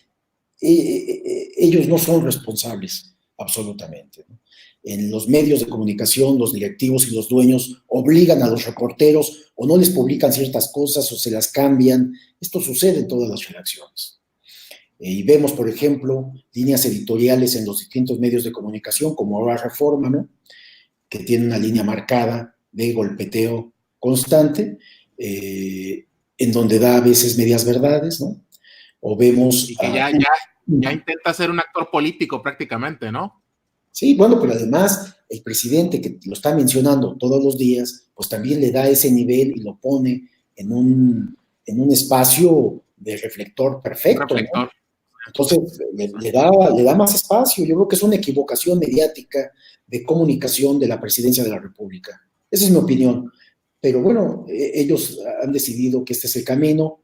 ellos no son responsables absolutamente, ¿no? En los medios de comunicación, los directivos y los dueños obligan a los reporteros o no les publican ciertas cosas o se las cambian. Esto sucede en todas las redacciones. Y vemos, por ejemplo, líneas editoriales en los distintos medios de comunicación, como ahora Reforma, ¿no? Que tiene una línea marcada de golpeteo constante, en donde da a veces medias verdades, ¿no? O vemos... Y que ya intenta ser un actor político prácticamente, ¿no? Sí, bueno, pero además el presidente, que lo está mencionando todos los días, pues también le da ese nivel y lo pone en un espacio de reflector perfecto, ¿no? Entonces, le da más espacio. Yo creo que es una equivocación mediática de comunicación de la presidencia de la República. Esa es mi opinión. Pero bueno, ellos han decidido que este es el camino,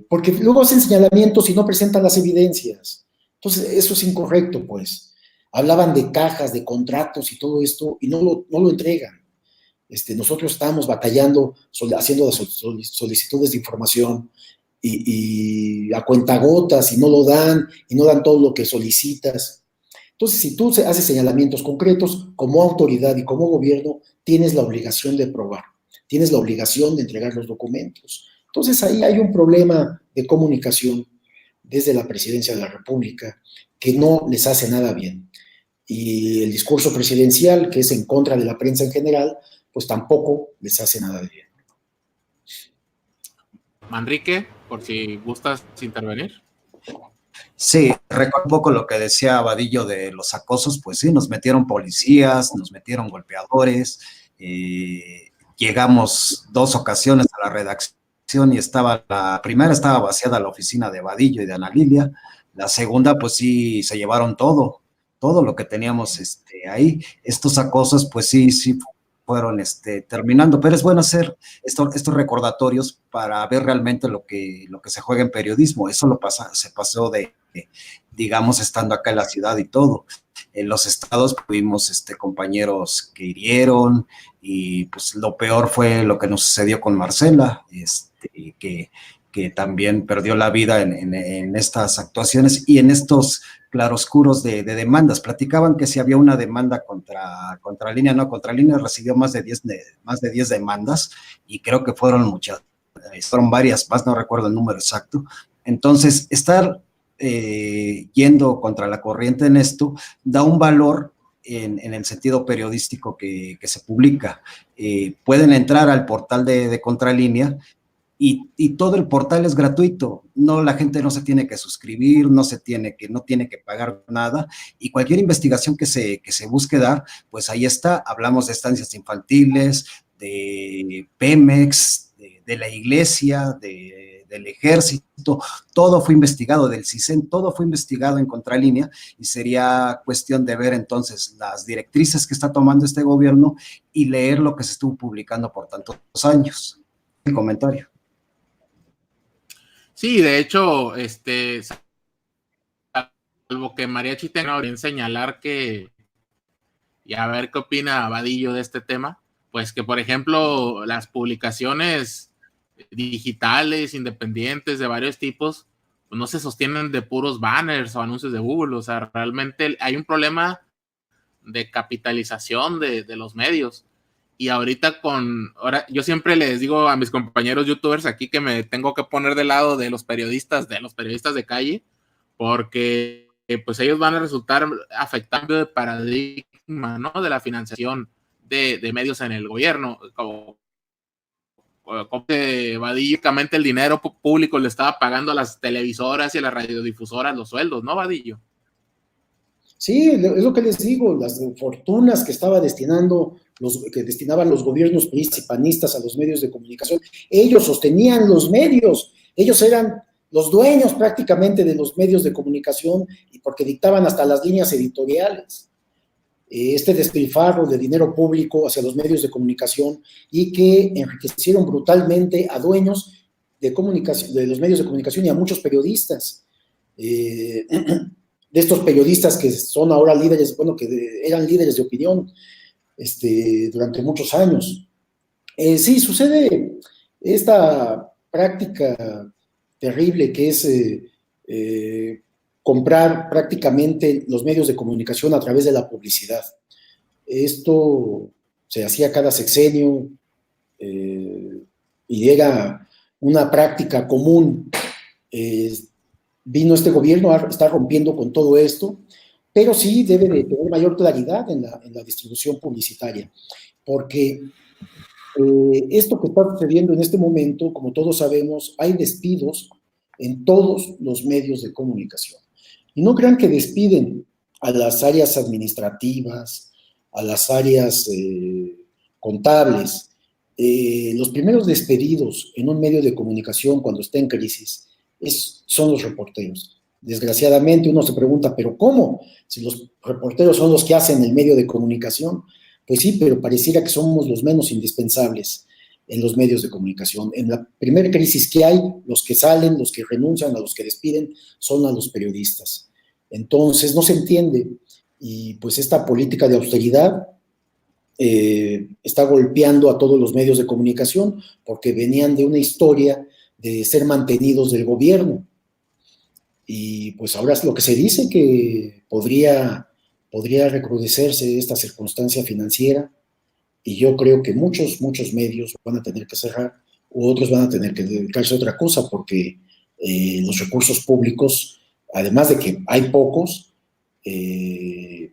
porque luego hacen señalamientos y no presentan las evidencias. Entonces, eso es incorrecto, pues. Hablaban de cajas, de contratos y todo esto, y no lo entregan. Nosotros estamos batallando, haciendo las solicitudes de información y a cuentagotas, y no lo dan, y no dan todo lo que solicitas. Entonces, si tú haces señalamientos concretos, como autoridad y como gobierno, tienes la obligación de probar, tienes la obligación de entregar los documentos. Entonces, ahí hay un problema de comunicación desde la presidencia de la República que no les hace nada bien. Y el discurso presidencial, que es en contra de la prensa en general, pues tampoco les hace nada de bien. Manrique, por si gustas intervenir. Sí, recuerdo un poco lo que decía Vadillo de los acosos. Pues sí, nos metieron policías, nos metieron golpeadores, llegamos 2 ocasiones a la redacción y la primera estaba vaciada la oficina de Vadillo y de Ana Lilia, la segunda pues sí se llevaron todo lo que teníamos ahí. Estos acosos pues sí fueron terminando, pero es bueno hacer estos recordatorios para ver realmente lo que se juega en periodismo. Eso se pasó digamos, estando acá en la ciudad y todo. En los estados tuvimos compañeros que hirieron, y pues lo peor fue lo que nos sucedió con Marcela, que también perdió la vida en estas actuaciones y en estos claroscuros de demandas. Platicaban que si había una demanda contra Línea, no, contra Línea recibió más de 10 demandas, y creo que fueron muchas, fueron varias más, no recuerdo el número exacto. Entonces, estar yendo contra la corriente en esto da un valor en el sentido periodístico que se publica. Pueden entrar al portal de Contralínea y todo el portal es gratuito, no, la gente no se tiene que suscribir, no tiene que pagar nada, y cualquier investigación que se busque dar, pues ahí está, hablamos de estancias infantiles, de Pemex, de la iglesia, del ejército, todo fue investigado, del CISEN, todo fue investigado en Contralínea, y sería cuestión de ver entonces las directrices que está tomando este gobierno y leer lo que se estuvo publicando por tantos años. El comentario. Sí, de hecho, salvo que Mariachi tenga que señalar que, y a ver qué opina Vadillo de este tema, pues que, por ejemplo, las publicaciones digitales, independientes, de varios tipos, pues no se sostienen de puros banners o anuncios de Google. O sea, realmente hay un problema de capitalización de los medios. Y ahora yo siempre les digo a mis compañeros youtubers aquí que me tengo que poner del lado de los periodistas de calle, porque pues ellos van a resultar afectando el paradigma, ¿no?, de la financiación de medios en el gobierno. Como que básicamente el dinero público le estaba pagando a las televisoras y a las radiodifusoras los sueldos, ¿no, Vadillo? Sí, es lo que les digo, las fortunas que que destinaban los gobiernos panistas a los medios de comunicación, ellos sostenían los medios, ellos eran los dueños prácticamente de los medios de comunicación, y porque dictaban hasta las líneas editoriales. Este despilfarro de dinero público hacia los medios de comunicación, y que enriquecieron brutalmente a dueños de los medios de comunicación y a muchos periodistas. De estos periodistas que son ahora líderes, bueno, que eran líderes de opinión durante muchos años. Sí, sucede esta práctica terrible que es comprar prácticamente los medios de comunicación a través de la publicidad. Esto se hacía cada sexenio y era una práctica común. Vino este gobierno, está rompiendo con todo esto, pero sí debe de tener mayor claridad en la distribución publicitaria, porque esto que está sucediendo en este momento, como todos sabemos, hay despidos en todos los medios de comunicación. Y no crean que despiden a las áreas administrativas, a las áreas contables. Los primeros despedidos en un medio de comunicación cuando está en crisis son los reporteros. Desgraciadamente uno se pregunta, ¿pero cómo? Si los reporteros son los que hacen el medio de comunicación. Pues sí, pero pareciera que somos los menos indispensables en los medios de comunicación. En la primera crisis que hay, los que salen, los que renuncian, a los que despiden, son a los periodistas. Entonces no se entiende, y pues esta política de austeridad está golpeando a todos los medios de comunicación, porque venían de una historia de ser mantenidos del gobierno, y pues ahora es lo que se dice, que podría recrudecerse esta circunstancia financiera, y yo creo que muchos medios van a tener que cerrar, u otros van a tener que dedicarse a otra cosa, porque los recursos públicos, además de que hay pocos,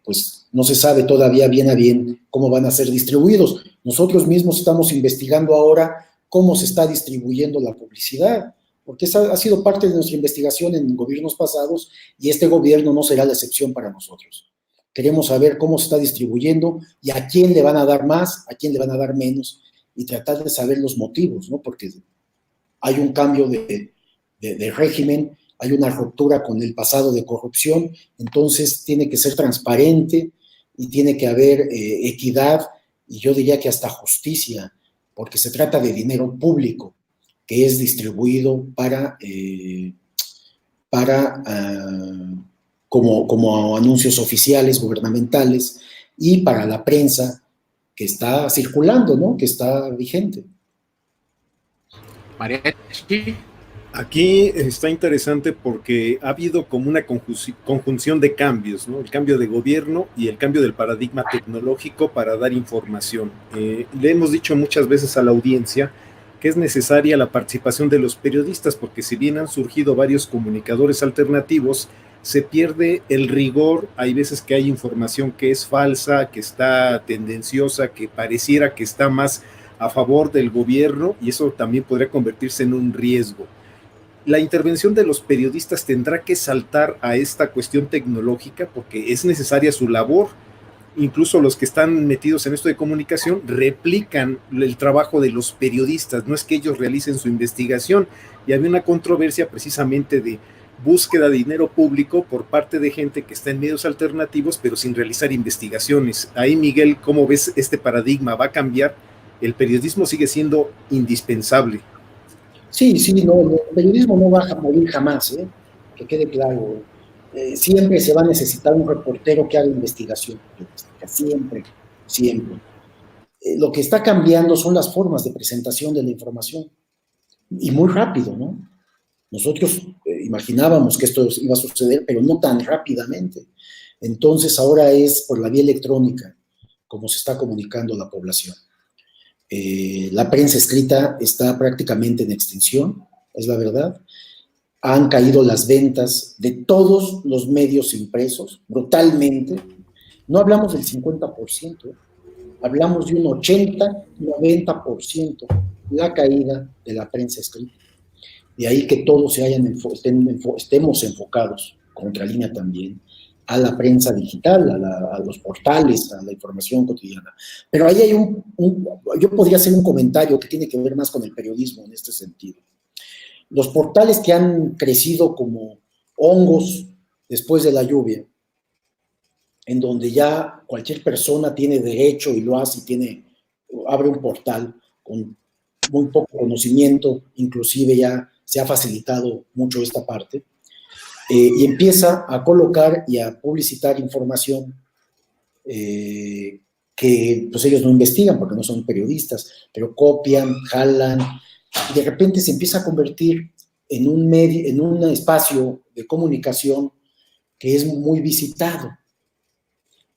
pues no se sabe todavía bien a bien cómo van a ser distribuidos. Nosotros mismos estamos investigando ahora cómo se está distribuyendo la publicidad, porque esa ha sido parte de nuestra investigación en gobiernos pasados, y este gobierno no será la excepción para nosotros. Queremos saber cómo se está distribuyendo y a quién le van a dar más, a quién le van a dar menos, y tratar de saber los motivos, ¿no? Porque hay un cambio de régimen, hay una ruptura con el pasado de corrupción, entonces tiene que ser transparente y tiene que haber equidad, y yo diría que hasta justicia, porque se trata de dinero público que es distribuido como anuncios oficiales gubernamentales, y para la prensa que está circulando, ¿no?, que está vigente. Mariachi. Aquí está interesante porque ha habido como una conjunción de cambios, ¿no? El cambio de gobierno y el cambio del paradigma tecnológico para dar información. Le hemos dicho muchas veces a la audiencia que es necesaria la participación de los periodistas, porque si bien han surgido varios comunicadores alternativos, se pierde el rigor. Hay veces que hay información que es falsa, que está tendenciosa, que pareciera que está más a favor del gobierno y eso también podría convertirse en un riesgo. La intervención de los periodistas tendrá que saltar a esta cuestión tecnológica porque es necesaria su labor. Incluso los que están metidos en esto de comunicación replican el trabajo de los periodistas, no es que ellos realicen su investigación. Y había una controversia precisamente de búsqueda de dinero público por parte de gente que está en medios alternativos, pero sin realizar investigaciones. Ahí, Miguel, ¿cómo ves este paradigma? ¿Va a cambiar? ¿El periodismo sigue siendo indispensable? Sí, sí, no, el periodismo no va a morir jamás, que quede claro. Siempre se va a necesitar un reportero que haga investigación periodística, siempre, siempre. Lo que está cambiando son las formas de presentación de la información, y muy rápido, ¿no? Nosotros imaginábamos que esto iba a suceder, pero no tan rápidamente. Entonces ahora es por la vía electrónica como se está comunicando la población. La prensa escrita está prácticamente en extinción, es la verdad. Han caído las ventas de todos los medios impresos brutalmente. No hablamos del 50%, hablamos de un 80-90% la caída de la prensa escrita. De ahí que todos estemos enfocados, Contralínea también, a la prensa digital, a los portales, a la información cotidiana. Pero ahí hay yo podría hacer un comentario que tiene que ver más con el periodismo en este sentido. Los portales que han crecido como hongos después de la lluvia, en donde ya cualquier persona tiene derecho y lo hace y abre un portal con muy poco conocimiento, inclusive ya se ha facilitado mucho esta parte, y empieza a colocar y a publicitar información que pues ellos no investigan porque no son periodistas, pero copian, jalan, y de repente se empieza a convertir en un espacio de comunicación que es muy visitado.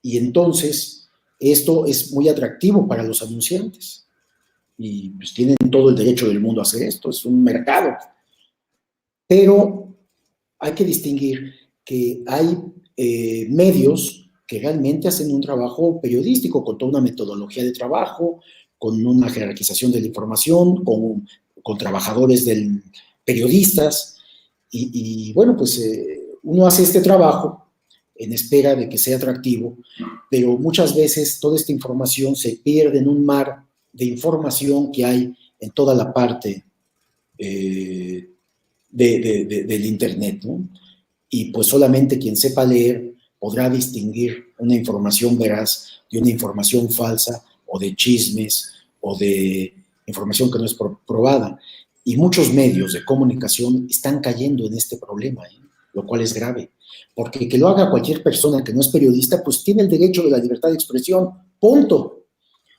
Y entonces esto es muy atractivo para los anunciantes. Y pues tienen todo el derecho del mundo a hacer esto, es un mercado. Pero hay que distinguir que hay medios que realmente hacen un trabajo periodístico con toda una metodología de trabajo, con una jerarquización de la información, con trabajadores periodistas, y bueno, pues uno hace este trabajo en espera de que sea atractivo, pero muchas veces toda esta información se pierde en un mar de información que hay en toda la parte del Internet, ¿no? Y pues solamente quien sepa leer podrá distinguir una información veraz de una información falsa o de chismes o de información que no es probada. Y muchos medios de comunicación están cayendo en este problema, lo cual es grave. Porque que lo haga cualquier persona que no es periodista, pues tiene el derecho de la libertad de expresión, punto.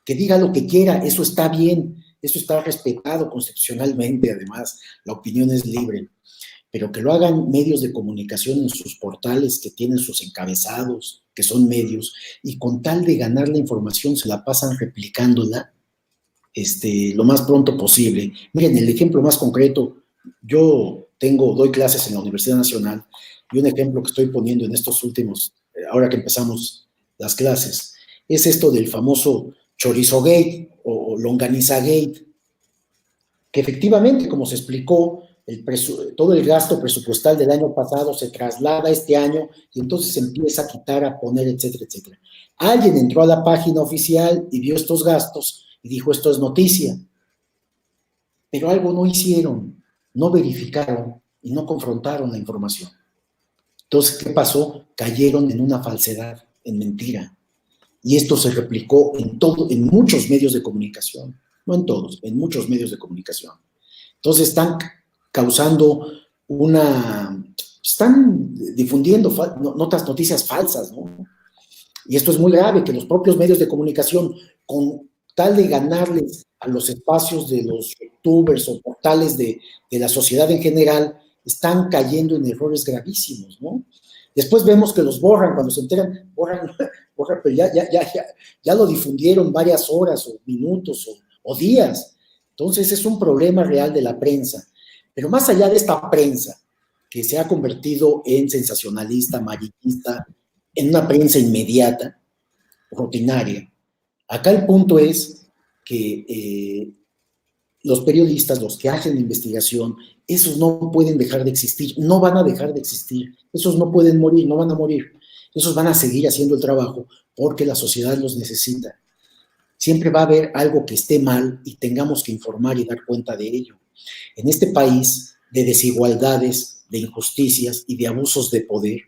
Que diga lo que quiera, eso está bien, eso está respetado constitucionalmente, además, la opinión es libre. Pero que lo hagan medios de comunicación en sus portales que tienen sus encabezados, que son medios, y con tal de ganar la información se la pasan replicándola lo más pronto posible. Miren, el ejemplo más concreto, yo doy clases en la Universidad Nacional, y un ejemplo que estoy poniendo en estos últimos, ahora que empezamos las clases, es esto del famoso Chorizo Gate o Longaniza Gate, que efectivamente, como se explicó, todo el gasto presupuestal del año pasado se traslada a este año y entonces se empieza a quitar, a poner, etcétera, etcétera. Alguien entró a la página oficial y vio estos gastos y dijo, esto es noticia. Pero algo no hicieron, no verificaron y no confrontaron la información. Entonces, ¿qué pasó? Cayeron en una falsedad, en mentira. Y esto se replicó en muchos medios de comunicación. No en todos, en muchos medios de comunicación. Entonces están causando están difundiendo noticias falsas, ¿no? Y esto es muy grave, que los propios medios de comunicación, con tal de ganarles a los espacios de los youtubers o portales de la sociedad en general, están cayendo en errores gravísimos, ¿no? Después vemos que los borran, cuando se enteran, borran, pero ya lo difundieron varias horas o minutos o días. Entonces es un problema real de la prensa. Pero más allá de esta prensa, que se ha convertido en sensacionalista, amarillista, en una prensa inmediata, rutinaria, acá el punto es que los periodistas, los que hacen investigación, esos no pueden dejar de existir, no van a dejar de existir, esos no pueden morir, no van a morir, esos van a seguir haciendo el trabajo porque la sociedad los necesita. Siempre va a haber algo que esté mal y tengamos que informar y dar cuenta de ello. En este país de desigualdades, de injusticias y de abusos de poder,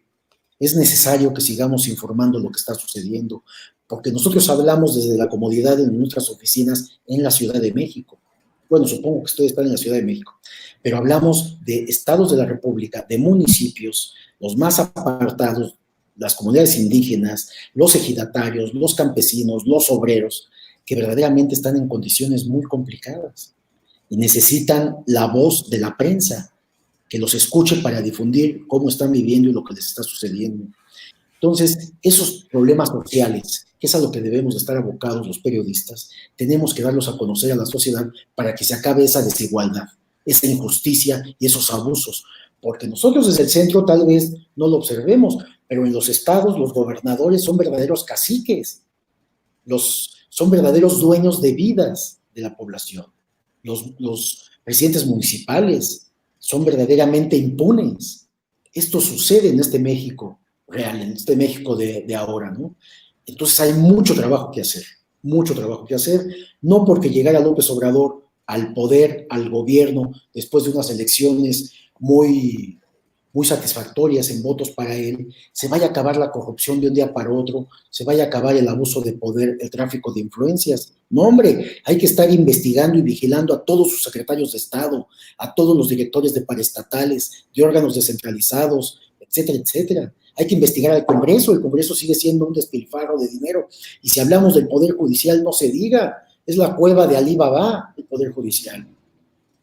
es necesario que sigamos informando lo que está sucediendo, porque nosotros hablamos desde la comodidad de nuestras oficinas en la Ciudad de México. Bueno, supongo que ustedes están en la Ciudad de México, pero hablamos de estados de la República, de municipios, los más apartados, las comunidades indígenas, los ejidatarios, los campesinos, los obreros, que verdaderamente están en condiciones muy complicadas y necesitan la voz de la prensa, que los escuche para difundir cómo están viviendo y lo que les está sucediendo. Entonces, esos problemas sociales, que es a lo que debemos de estar abocados los periodistas, tenemos que darlos a conocer a la sociedad para que se acabe esa desigualdad, esa injusticia y esos abusos, porque nosotros desde el centro tal vez no lo observemos, pero en los estados los gobernadores son verdaderos caciques, son verdaderos dueños de vidas de la población. Los presidentes municipales son verdaderamente impunes. Esto sucede en este México real, en este México de ahora, ¿no? Entonces hay mucho trabajo que hacer, no porque llegara López Obrador al poder, al gobierno, después de unas elecciones muy satisfactorias en votos para él, se vaya a acabar la corrupción de un día para otro, se vaya a acabar el abuso de poder, el tráfico de influencias. No, hombre, hay que estar investigando y vigilando a todos sus secretarios de Estado, a todos los directores de paraestatales, de órganos descentralizados, etcétera, etcétera. Hay que investigar al Congreso, el Congreso sigue siendo un despilfarro de dinero, y si hablamos del Poder Judicial, no se diga, es la cueva de Alí Baba, el Poder Judicial.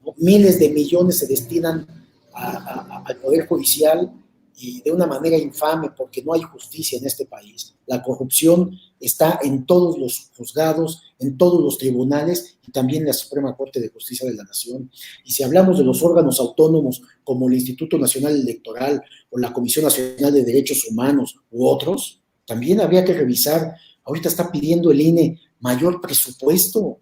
¿No? Miles de millones se destinan al Poder Judicial y de una manera infame porque no hay justicia en este país. La corrupción está en todos los juzgados, en todos los tribunales y también en la Suprema Corte de Justicia de la Nación. Y si hablamos de los órganos autónomos como el Instituto Nacional Electoral o la Comisión Nacional de Derechos Humanos u otros, también habría que revisar. Ahorita está pidiendo el INE mayor presupuesto.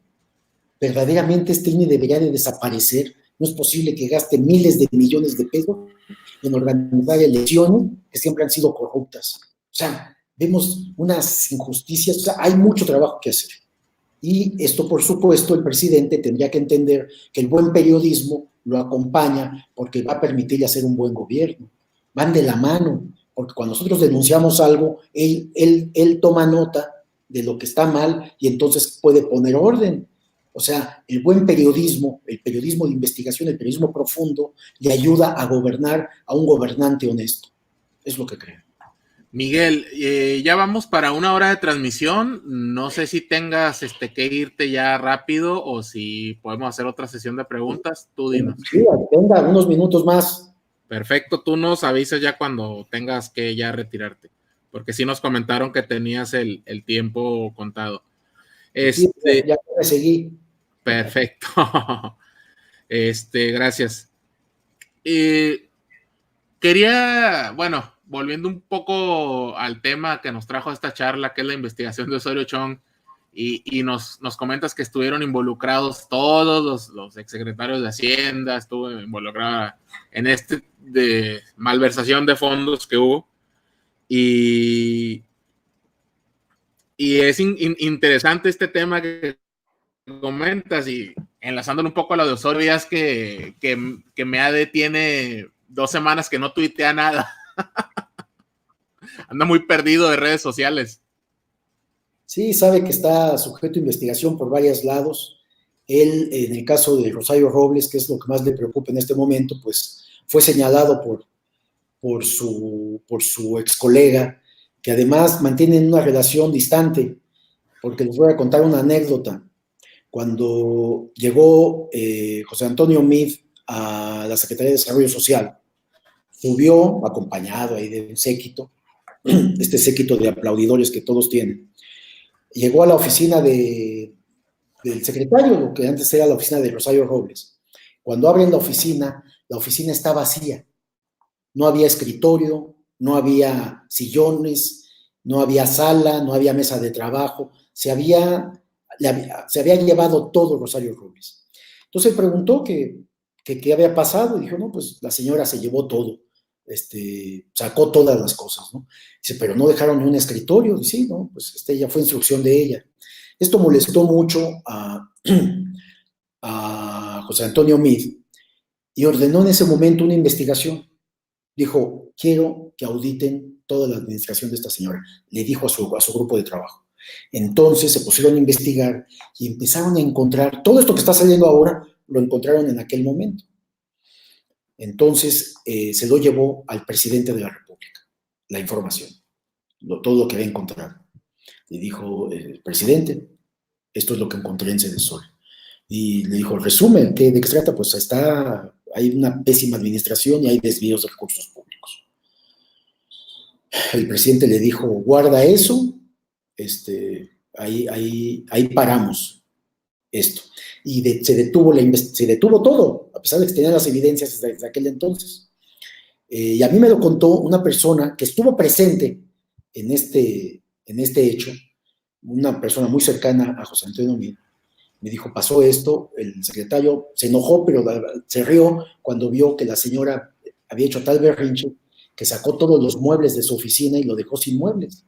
Verdaderamente este INE debería de desaparecer. No es posible que gaste miles de millones de pesos en organizar elecciones que siempre han sido corruptas. O sea, vemos unas injusticias, o sea, hay mucho trabajo que hacer. Y esto, por supuesto, el presidente tendría que entender que el buen periodismo lo acompaña porque va a permitirle hacer un buen gobierno. Van de la mano, porque cuando nosotros denunciamos algo, él toma nota de lo que está mal y entonces puede poner orden. O sea, el buen periodismo, el periodismo de investigación, el periodismo profundo, le ayuda a gobernar a un gobernante honesto. Es lo que creo. Miguel, ya vamos para 1 hora de transmisión. No sé si tengas que irte ya rápido o si podemos hacer otra sesión de preguntas. Tú dinos. Sí, tenga unos minutos más. Perfecto, tú nos avisas ya cuando tengas que ya retirarte, porque sí nos comentaron que tenías el tiempo contado. Sí, ya me seguí. Perfecto. Gracias. Quería, bueno, volviendo un poco al tema que nos trajo esta charla, que es la investigación de Osorio Chong, y nos comentas que estuvieron involucrados todos los exsecretarios de Hacienda, estuvo involucrada en de malversación de fondos que hubo, y es interesante este tema que comentas, y enlazándolo un poco a lo de Osorio, ya es que Meade tiene 2 semanas que no tuitea nada. Anda muy perdido de redes sociales. Sí, sabe que está sujeto a investigación por varios lados. Él, en el caso de Rosario Robles, que es lo que más le preocupa en este momento, pues fue señalado por su ex colega, que además mantienen una relación distante, porque les voy a contar una anécdota. Cuando llegó José Antonio Meade a la Secretaría de Desarrollo Social, subió acompañado ahí de un séquito, este séquito de aplaudidores que todos tienen. Llegó a la oficina del secretario, lo que antes era la oficina de Rosario Robles. Cuando abren la oficina está vacía. No había escritorio, no había sillones, no había sala, no había mesa de trabajo. Se había se había llevado todo Rosario Robles. Entonces él preguntó qué había pasado y dijo, no, pues la señora se llevó todo, sacó todas las cosas, ¿no? Dice, pero no dejaron ni un escritorio. Dice, sí, no, pues ya fue instrucción de ella. Esto molestó mucho a José Antonio Meade y ordenó en ese momento una investigación. Dijo, quiero que auditen toda la administración de esta señora. Le dijo a su grupo de trabajo. Entonces se pusieron a investigar y empezaron a encontrar, todo esto que está saliendo ahora, lo encontraron en aquel momento. Entonces se lo llevó al presidente de la República, la información, todo lo que había encontrado. Le dijo, presidente, esto es lo que encontré en Cedesol. Y le dijo, resumen, ¿de qué se trata? Pues hay una pésima administración y hay desvíos de recursos públicos. El presidente le dijo, guarda eso, ahí paramos esto. Y se detuvo todo, a pesar de que tenía las evidencias desde aquel entonces. Y a mí me lo contó una persona que estuvo presente en este hecho, una persona muy cercana a José Antonio Meade. Me dijo, pasó esto, el secretario se enojó, pero se rió cuando vio que la señora había hecho tal berrinche que sacó todos los muebles de su oficina y lo dejó sin muebles.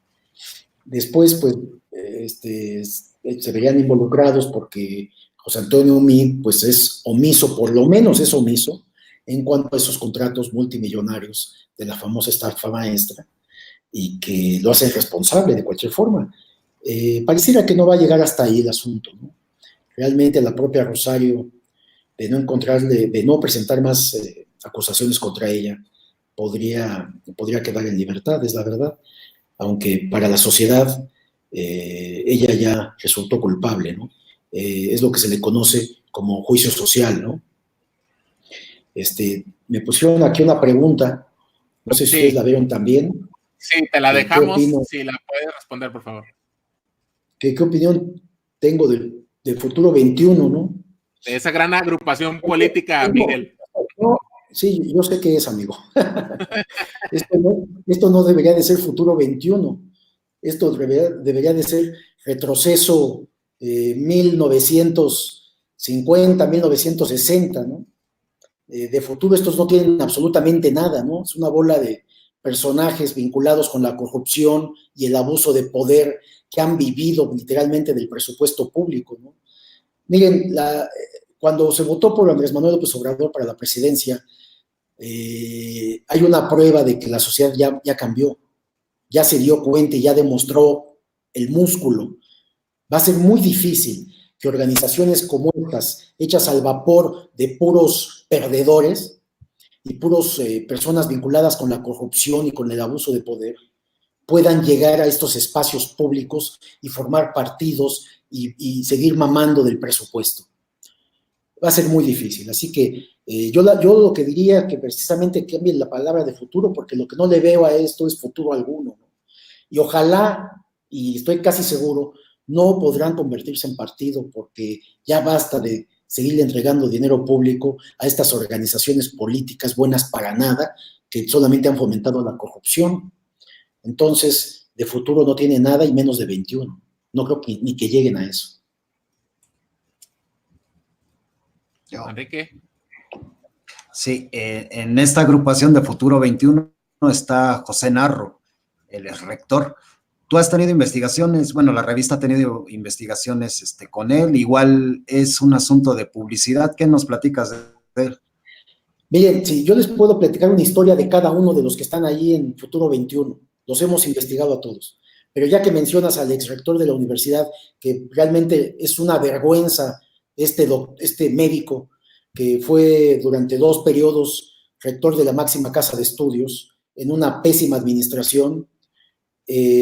Después, pues, se verían involucrados porque José Antonio Meade, pues, es omiso, por lo menos es omiso, en cuanto a esos contratos multimillonarios de la famosa estafa maestra, y que lo hace responsable de cualquier forma. Pareciera que no va a llegar hasta ahí el asunto, ¿no? Realmente la propia Rosario, de no presentar más acusaciones contra ella, podría quedar en libertad, es la verdad, aunque para la sociedad ella ya resultó culpable, ¿no? Es lo que se le conoce como juicio social, ¿no? Me pusieron aquí una pregunta, no sé si ustedes la vieron también. Sí, te la dejamos, si la puedes responder, por favor. ¿Qué opinión tengo del Futuro 21, ¿no? De esa gran agrupación política, Miguel. No, sí, yo sé que es, amigo. Esto no debería de ser Futuro 21. Esto debería de ser retroceso 1950, 1960, ¿no? De futuro estos no tienen absolutamente nada, ¿no? Es una bola de personajes vinculados con la corrupción y el abuso de poder que han vivido literalmente del presupuesto público, ¿no? Miren, cuando se votó por Andrés Manuel López Obrador para la presidencia, hay una prueba de que la sociedad ya cambió, ya se dio cuenta y ya demostró el músculo. Va a ser muy difícil que organizaciones como estas, hechas al vapor de puros perdedores y puros personas vinculadas con la corrupción y con el abuso de poder, puedan llegar a estos espacios públicos y formar partidos y seguir mamando del presupuesto. Va a ser muy difícil, así que yo lo que diría que precisamente cambien la palabra de futuro, porque lo que no le veo a esto es futuro alguno, ¿no? Y ojalá, y estoy casi seguro, no podrán convertirse en partido, porque ya basta de seguirle entregando dinero público a estas organizaciones políticas buenas para nada, que solamente han fomentado la corrupción. Entonces, de futuro no tiene nada y menos de 21. No creo ni que lleguen a eso. Enrique. Sí, en esta agrupación de Futuro 21 está José Narro, el rector. Tú has tenido investigaciones, bueno, la revista ha tenido investigaciones con él, igual es un asunto de publicidad. ¿Qué nos platicas de él? Miren, sí, yo les puedo platicar una historia de cada uno de los que están ahí en Futuro 21. Los hemos investigado a todos. Pero ya que mencionas al exrector de la universidad, que realmente es una vergüenza este médico que fue durante 2 periodos rector de la máxima casa de estudios en una pésima administración,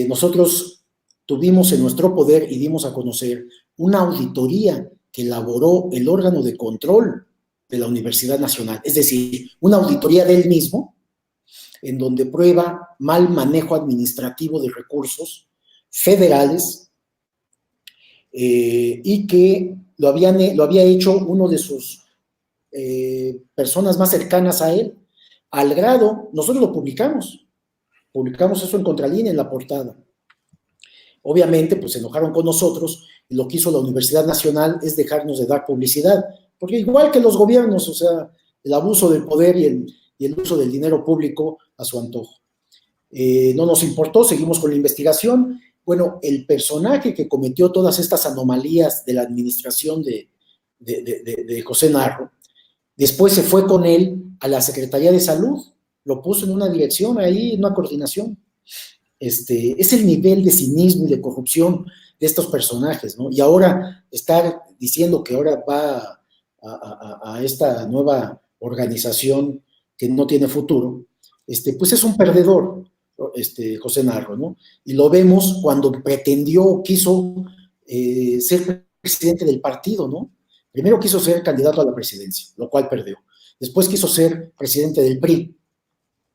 nosotros tuvimos en nuestro poder y dimos a conocer una auditoría que elaboró el órgano de control de la Universidad Nacional, es decir, una auditoría de él mismo, en donde prueba mal manejo administrativo de recursos federales y que lo había hecho uno de sus personas más cercanas a él, al grado, nosotros lo publicamos eso en Contralínea, en la portada. Obviamente, pues se enojaron con nosotros y lo que hizo la Universidad Nacional es dejarnos de dar publicidad, porque igual que los gobiernos, o sea, el abuso del poder y el uso del dinero público a su antojo. No nos importó, seguimos con la investigación. Bueno, el personaje que cometió todas estas anomalías de la administración de José Narro, después se fue con él a la Secretaría de Salud, lo puso en una dirección ahí, en una coordinación. Es el nivel de cinismo y de corrupción de estos personajes, ¿no? Y ahora estar diciendo que ahora va a esta nueva organización que no tiene futuro, pues es un perdedor, José Narro, ¿no? Y lo vemos cuando pretendió, quiso ser presidente del partido, ¿no? Primero quiso ser candidato a la presidencia, lo cual perdió. Después quiso ser presidente del PRI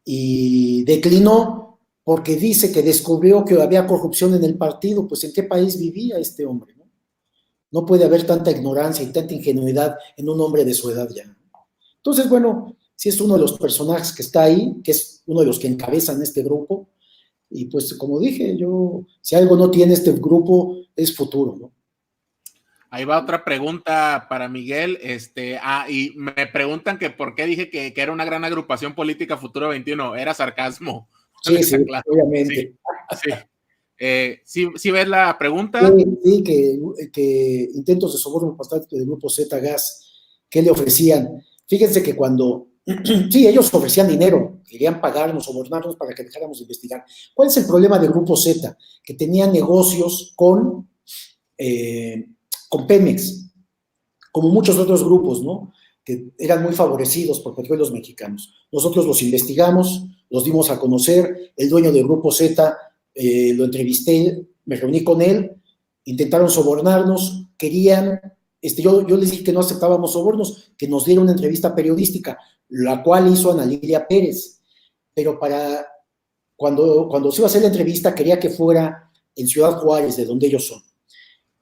y declinó porque dice que descubrió que había corrupción en el partido. Pues ¿en qué país vivía este hombre? No, no puede haber tanta ignorancia y tanta ingenuidad en un hombre de su edad ya. Entonces, bueno, sí es uno de los personajes que está ahí, que es uno de los que encabezan este grupo. Y pues, como dije, si algo no tiene este grupo, es futuro, ¿no? Ahí va otra pregunta para Miguel. Y me preguntan que por qué dije que era una gran agrupación política Futuro 21. Era sarcasmo. Sí, sí, claro. Obviamente. ¿Sí ves la pregunta? Sí, que intentos de soborno por parte del grupo Z Gas, ¿qué le ofrecían? Fíjense que cuando, sí, ellos ofrecían dinero, querían pagarnos, sobornarnos para que dejáramos de investigar. ¿Cuál es el problema del grupo Z? Que tenía negocios con Pemex, como muchos otros grupos, ¿no? Que eran muy favorecidos por petróleos mexicanos. Nosotros los investigamos, los dimos a conocer, el dueño del grupo Z lo entrevisté, me reuní con él, intentaron sobornarnos, querían, yo les dije que no aceptábamos sobornos, que nos diera una entrevista periodística, la cual hizo Ana Lilia Pérez, pero cuando se iba a hacer la entrevista quería que fuera en Ciudad Juárez, de donde ellos son.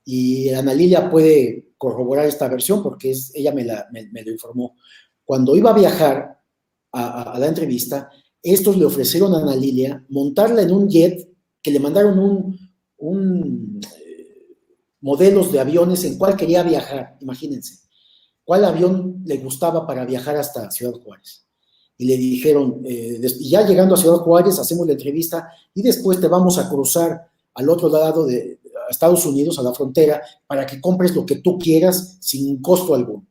Y Ana Lilia puede corroborar esta versión porque ella me lo informó. Cuando iba a viajar a la entrevista, estos le ofrecieron a Ana Lilia montarla en un jet que le mandaron modelos de aviones en cuál quería viajar, imagínense, cuál avión le gustaba para viajar hasta Ciudad Juárez. Y le dijeron, ya llegando a Ciudad Juárez, hacemos la entrevista y después te vamos a cruzar al otro lado de Estados Unidos, a la frontera, para que compres lo que tú quieras sin costo alguno.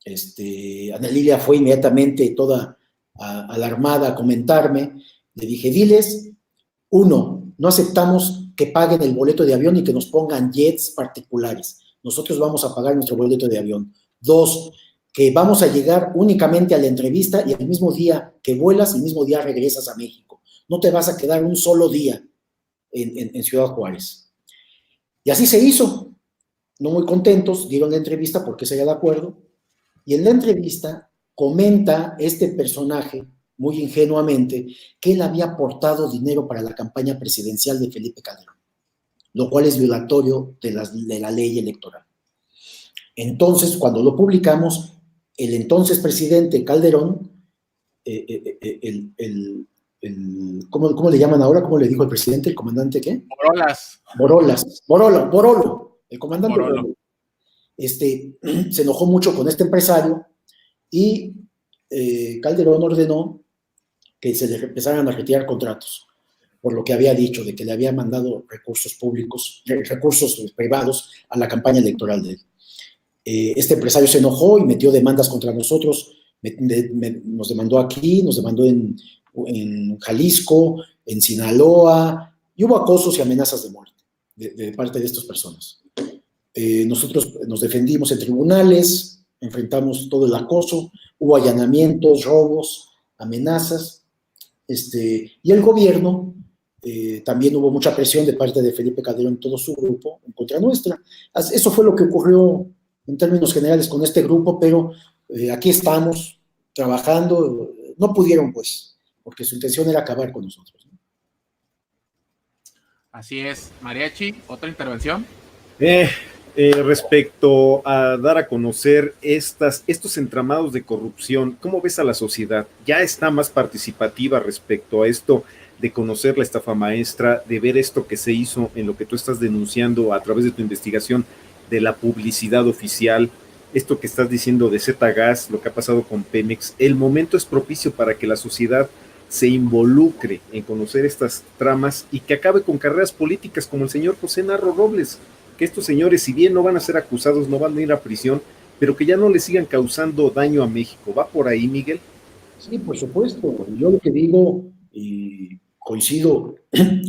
Ana Lilia fue inmediatamente toda alarmada a comentarme. Le dije, diles, 1, no aceptamos que paguen el boleto de avión y que nos pongan jets particulares. Nosotros vamos a pagar nuestro boleto de avión. 2, que vamos a llegar únicamente a la entrevista y el mismo día que vuelas, el mismo día regresas a México. No te vas a quedar un solo día en Ciudad Juárez. Y así se hizo. No muy contentos, dieron la entrevista porque se había de acuerdo. Y en la entrevista comenta este personaje, muy ingenuamente, que él había aportado dinero para la campaña presidencial de Felipe Calderón, lo cual es violatorio de la ley electoral. Entonces, cuando lo publicamos, el entonces presidente Calderón, ¿cómo le llaman ahora? ¿Cómo le dijo el presidente? ¿El comandante qué? Borolo, el comandante Borolo. Se enojó mucho con este empresario y Calderón ordenó que se le empezaran a retirar contratos, por lo que había dicho, de que le había mandado recursos privados a la campaña electoral de él. Este empresario se enojó y metió demandas contra nosotros, nos demandó aquí, nos demandó en Jalisco, en Sinaloa, y hubo acosos y amenazas de muerte de parte de estas personas. Nosotros nos defendimos en tribunales, enfrentamos todo el acoso, hubo allanamientos, robos, amenazas, y el gobierno, también hubo mucha presión de parte de Felipe Calderón y todo su grupo en contra nuestra. Eso fue lo que ocurrió en términos generales con este grupo, pero aquí estamos trabajando. No pudieron, pues, porque su intención era acabar con nosotros, ¿no? Así es. Mariachi, ¿otra intervención? Respecto a dar a conocer estos entramados de corrupción, ¿cómo ves a la sociedad? ¿Ya está más participativa respecto a esto de conocer la estafa maestra, de ver esto que se hizo en lo que tú estás denunciando a través de tu investigación, de la publicidad oficial, esto que estás diciendo de Zgas, lo que ha pasado con Pemex? El momento es propicio para que la sociedad se involucre en conocer estas tramas y que acabe con carreras políticas como el señor José Narro Robles, que estos señores, si bien no van a ser acusados, no van a ir a prisión, pero que ya no le sigan causando daño a México. ¿Va por ahí, Miguel? Sí, por supuesto. Yo lo que digo, y coincido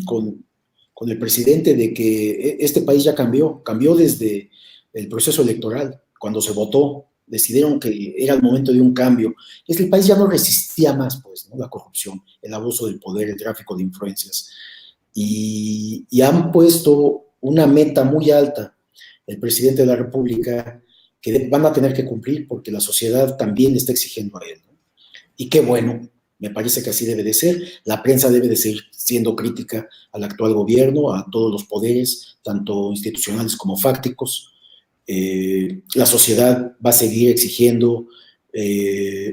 con el presidente, de que este país ya cambió desde el proceso electoral, cuando se votó, decidieron que era el momento de un cambio. El país ya no resistía más, pues, ¿no? La corrupción, el abuso del poder, el tráfico de influencias. Y han puesto una meta muy alta el presidente de la República que van a tener que cumplir porque la sociedad también le está exigiendo a él, ¿no? Y qué bueno, me parece que así debe de ser. La prensa debe de seguir siendo crítica al actual gobierno, a todos los poderes, tanto institucionales como fácticos. La sociedad va a seguir exigiendo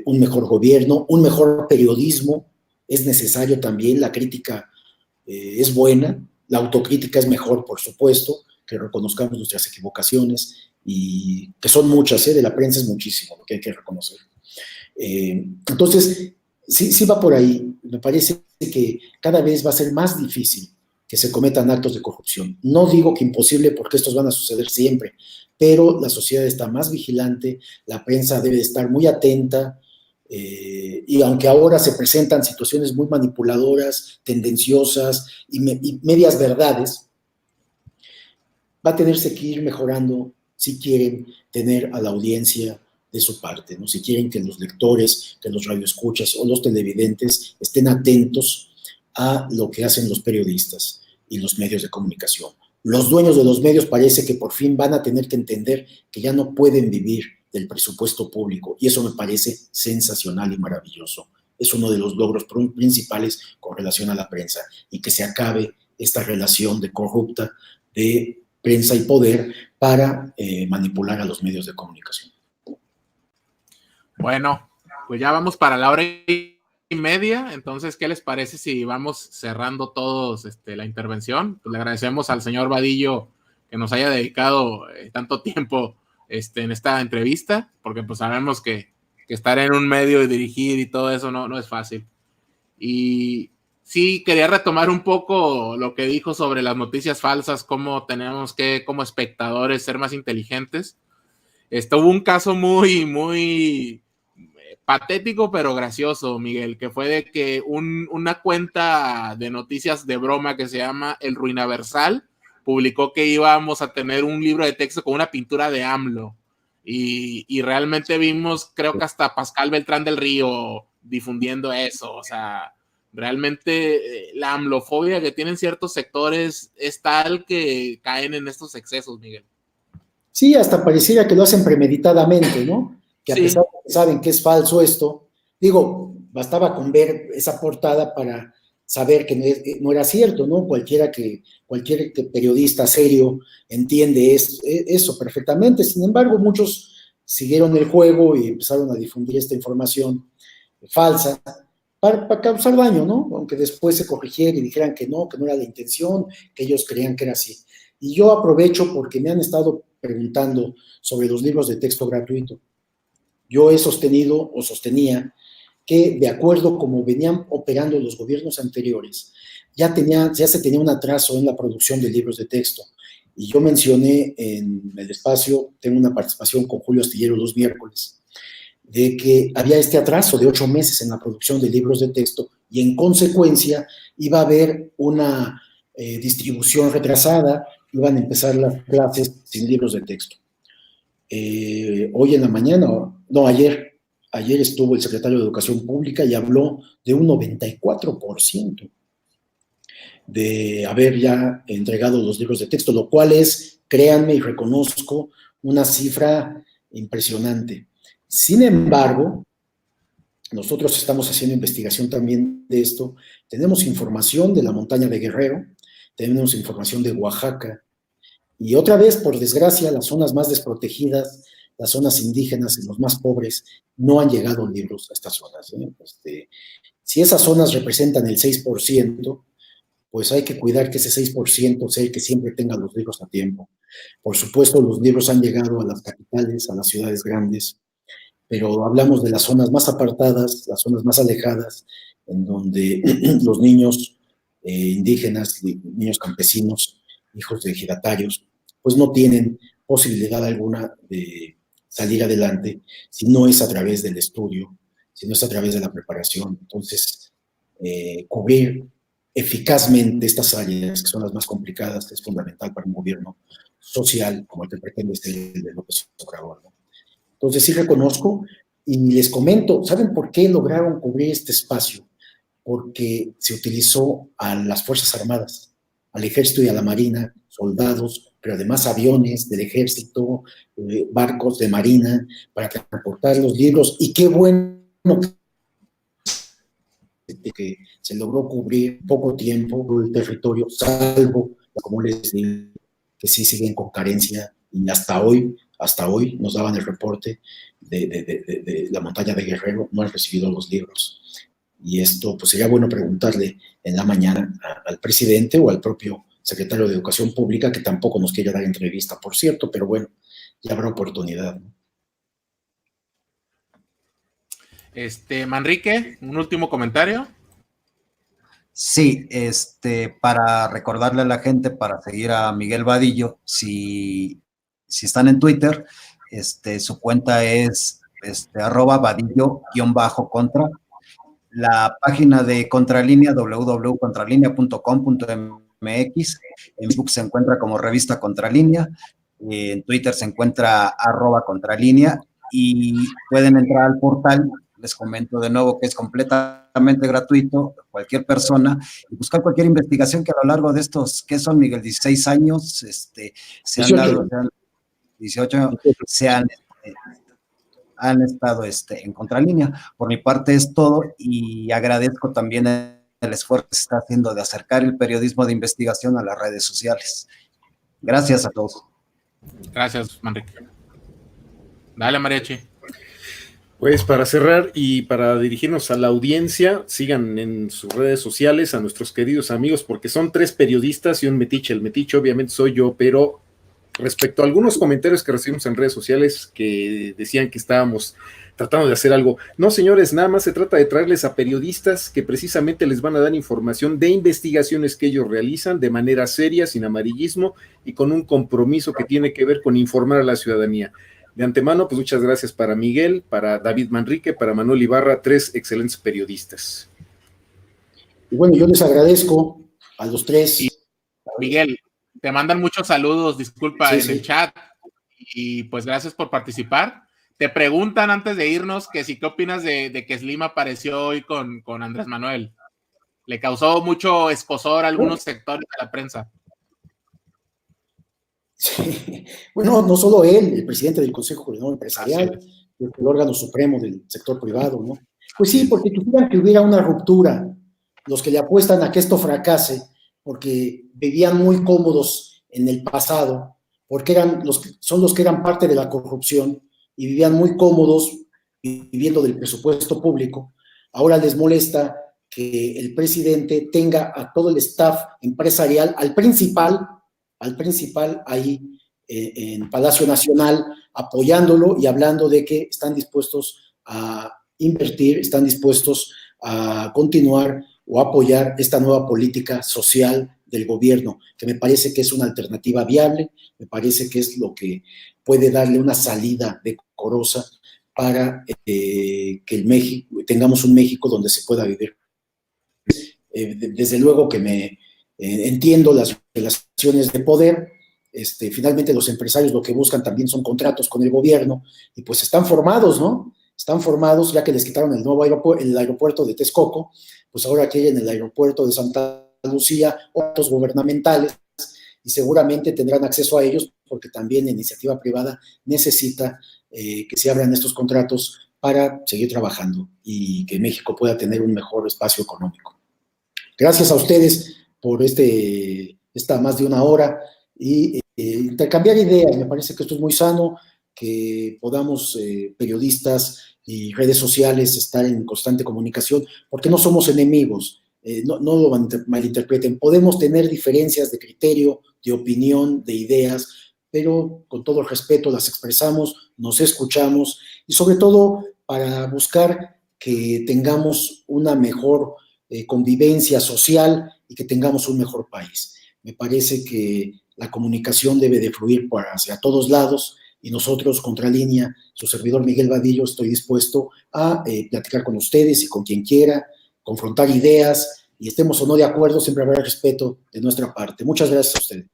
un mejor gobierno, un mejor periodismo. Es necesario también, la crítica es buena, la autocrítica es mejor, por supuesto, que reconozcamos nuestras equivocaciones, y que son muchas, de la prensa es muchísimo lo que hay que reconocer. Entonces, sí va por ahí. Me parece que cada vez va a ser más difícil que se cometan actos de corrupción. No digo que imposible, porque estos van a suceder siempre, pero la sociedad está más vigilante, la prensa debe estar muy atenta, y aunque ahora se presentan situaciones muy manipuladoras, tendenciosas y medias verdades, va a tenerse que ir mejorando si quieren tener a la audiencia de su parte, ¿no? Si quieren que los lectores, que los radioescuchas o los televidentes estén atentos a lo que hacen los periodistas y los medios de comunicación. Los dueños de los medios parece que por fin van a tener que entender que ya no pueden vivir del presupuesto público, y eso me parece sensacional y maravilloso. Es uno de los logros principales con relación a la prensa, y que se acabe esta relación de corrupta de prensa y poder para manipular a los medios de comunicación. Bueno, pues ya vamos para la hora y media. Entonces, ¿qué les parece si vamos cerrando todos la intervención? Pues le agradecemos al señor Vadillo que nos haya dedicado tanto tiempo en esta entrevista, porque pues sabemos que estar en un medio y dirigir y todo eso no es fácil. Y sí, quería retomar un poco lo que dijo sobre las noticias falsas, cómo tenemos que, como espectadores, ser más inteligentes. Hubo un caso muy patético, pero gracioso, Miguel, que fue de que una cuenta de noticias de broma que se llama El Ruinaversal publicó que íbamos a tener un libro de texto con una pintura de AMLO. Y realmente vimos, creo que hasta Pascal Beltrán del Río difundiendo eso. O sea, realmente la amlofobia que tienen ciertos sectores es tal que caen en estos excesos, Miguel. Sí, hasta pareciera que lo hacen premeditadamente, ¿no? Que a Sí. pesar de que saben que es falso esto, digo, bastaba con ver esa portada para saber que no era cierto, ¿no? Cualquier periodista serio entiende eso perfectamente. Sin embargo, muchos siguieron el juego y empezaron a difundir esta información falsa para causar daño, ¿no? Aunque después se corrigiera y dijeran que no era la intención, que ellos creían que era así. Y yo aprovecho porque me han estado preguntando sobre los libros de texto gratuito. Yo he sostenido o sostenía que, de acuerdo como venían operando los gobiernos anteriores, ya se tenía un atraso en la producción de libros de texto. Y yo mencioné en el espacio, tengo una participación con Julio Astillero los miércoles, de que había este atraso de 8 meses en la producción de libros de texto, y en consecuencia iba a haber una distribución retrasada, iban a empezar las clases sin libros de texto. Hoy en la mañana, ayer estuvo el secretario de Educación Pública y habló de un 94% de haber ya entregado los libros de texto, lo cual es, créanme y reconozco, una cifra impresionante. Sin embargo, nosotros estamos haciendo investigación también de esto. Tenemos información de la montaña de Guerrero, tenemos información de Oaxaca, Y otra vez, por desgracia, las zonas más desprotegidas, las zonas indígenas y los más pobres, no han llegado libros a estas zonas. Si esas zonas representan el 6%, pues hay que cuidar que ese 6% sea el que siempre tenga los libros a tiempo. Por supuesto, los libros han llegado a las capitales, a las ciudades grandes, pero hablamos de las zonas más apartadas, las zonas más alejadas, en donde los niños indígenas, niños campesinos, hijos de ejidatarios, pues no tienen posibilidad alguna de salir adelante si no es a través del estudio, si no es a través de la preparación. Entonces, cubrir eficazmente estas áreas, que son las más complicadas, es fundamental para un gobierno social como el que pretende ser el de López Obrador, ¿no? Entonces sí reconozco y les comento, ¿saben por qué lograron cubrir este espacio? Porque se utilizó a las Fuerzas Armadas, al Ejército y a la Marina, soldados, pero además aviones del Ejército, barcos de Marina, para transportar los libros, y qué bueno que se logró cubrir poco tiempo el territorio, salvo, como les digo, que sí siguen con carencia, y hasta hoy nos daban el reporte de la montaña de Guerrero, no han recibido los libros. Y esto, pues sería bueno preguntarle en la mañana al presidente o al propio secretario de Educación Pública, que tampoco nos quiere dar entrevista, por cierto, pero bueno, ya habrá oportunidad, ¿no? Manrique, un último comentario. Sí, para recordarle a la gente, para seguir a Miguel Vadillo, si están en Twitter, su cuenta es @vadillo_contra. La página de Contralínea, www.contralinea.com.mx. En Facebook se encuentra como Revista Contralínea, en Twitter se encuentra @Contralínea, y pueden entrar al portal. Les comento de nuevo que es completamente gratuito, cualquier persona, y buscar cualquier investigación que a lo largo de estos, ¿qué son, Miguel? 16 años, se han dado, 18, han estado en Contralínea. Por mi parte es todo, y agradezco también el esfuerzo que se está haciendo de acercar el periodismo de investigación a las redes sociales. Gracias a todos. Gracias, Manrique. Dale, Mariachi. Pues para cerrar y para dirigirnos a la audiencia, sigan en sus redes sociales a nuestros queridos amigos, porque son 3 periodistas y un metiche. El metiche obviamente soy yo, pero respecto a algunos comentarios que recibimos en redes sociales que decían que estábamos tratando de hacer algo. No, señores, nada más se trata de traerles a periodistas que precisamente les van a dar información de investigaciones que ellos realizan de manera seria, sin amarillismo y con un compromiso que tiene que ver con informar a la ciudadanía. De antemano, pues muchas gracias para Miguel, para David Manrique, para Manuel Ibarra, 3 excelentes periodistas. Y bueno, yo les agradezco a los 3. Miguel, te mandan muchos saludos, disculpa, Sí. el chat, y pues gracias por participar. Te preguntan antes de irnos que si qué opinas de que Slim apareció hoy con Andrés Manuel. Le causó mucho escozor a algunos sectores de la prensa. Sí. Bueno, no solo él, el presidente del Consejo Coordinador Empresarial, el órgano supremo del sector privado, ¿no? Pues sí, porque quisieran que hubiera una ruptura, los que le apuestan a que esto fracase, porque vivían muy cómodos en el pasado, porque son los que eran parte de la corrupción y vivían muy cómodos viviendo del presupuesto público. Ahora les molesta que el presidente tenga a todo el staff empresarial, al principal ahí en Palacio Nacional, apoyándolo y hablando de que están dispuestos a invertir, están dispuestos a continuar o apoyar esta nueva política social del gobierno, que me parece que es una alternativa viable, me parece que es lo que puede darle una salida decorosa para que tengamos un México donde se pueda vivir. Desde luego que me entiendo las relaciones de poder. Finalmente los empresarios lo que buscan también son contratos con el gobierno, y pues están formados, ¿no? Están formados, ya que les quitaron el nuevo aeropuerto de Texcoco, pues ahora quieren el aeropuerto de Santa Lucía, otros gubernamentales, y seguramente tendrán acceso a ellos, porque también la iniciativa privada necesita que se abran estos contratos para seguir trabajando y que México pueda tener un mejor espacio económico. Gracias a ustedes por esta más de una hora, y intercambiar ideas. Me parece que esto es muy sano, que podamos periodistas y redes sociales estar en constante comunicación, porque no somos enemigos, no lo malinterpreten. Podemos tener diferencias de criterio, de opinión, de ideas, pero con todo el respeto las expresamos, nos escuchamos y sobre todo para buscar que tengamos una mejor convivencia social y que tengamos un mejor país. Me parece que la comunicación debe de fluir hacia todos lados y nosotros, Contralínea, su servidor Miguel Vadillo, estoy dispuesto a platicar con ustedes y con quien quiera, confrontar ideas y estemos o no de acuerdo, siempre habrá respeto de nuestra parte. Muchas gracias a ustedes.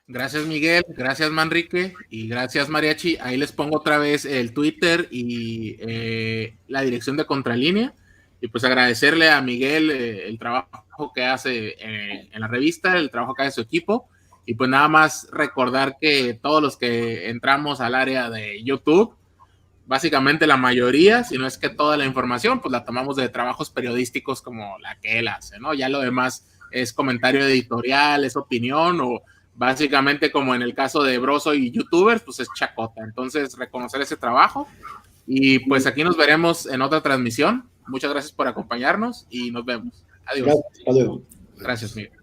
Gracias, Miguel, gracias, Manrique, y gracias, Mariachi. Ahí les pongo otra vez el Twitter y la dirección de Contralínea. Y pues agradecerle a Miguel el trabajo que hace en la revista, el trabajo que hace su equipo. Y pues nada más recordar que todos los que entramos al área de YouTube, básicamente la mayoría, si no es que toda la información, pues la tomamos de trabajos periodísticos como la que él hace, ¿no? Ya lo demás es comentario editorial, es opinión, o básicamente como en el caso de Broso y YouTubers, pues es chacota. Entonces, reconocer ese trabajo. Y pues aquí nos veremos en otra transmisión. Muchas gracias por acompañarnos y nos vemos. Adiós. Gracias, hasta luego. Gracias, Miguel.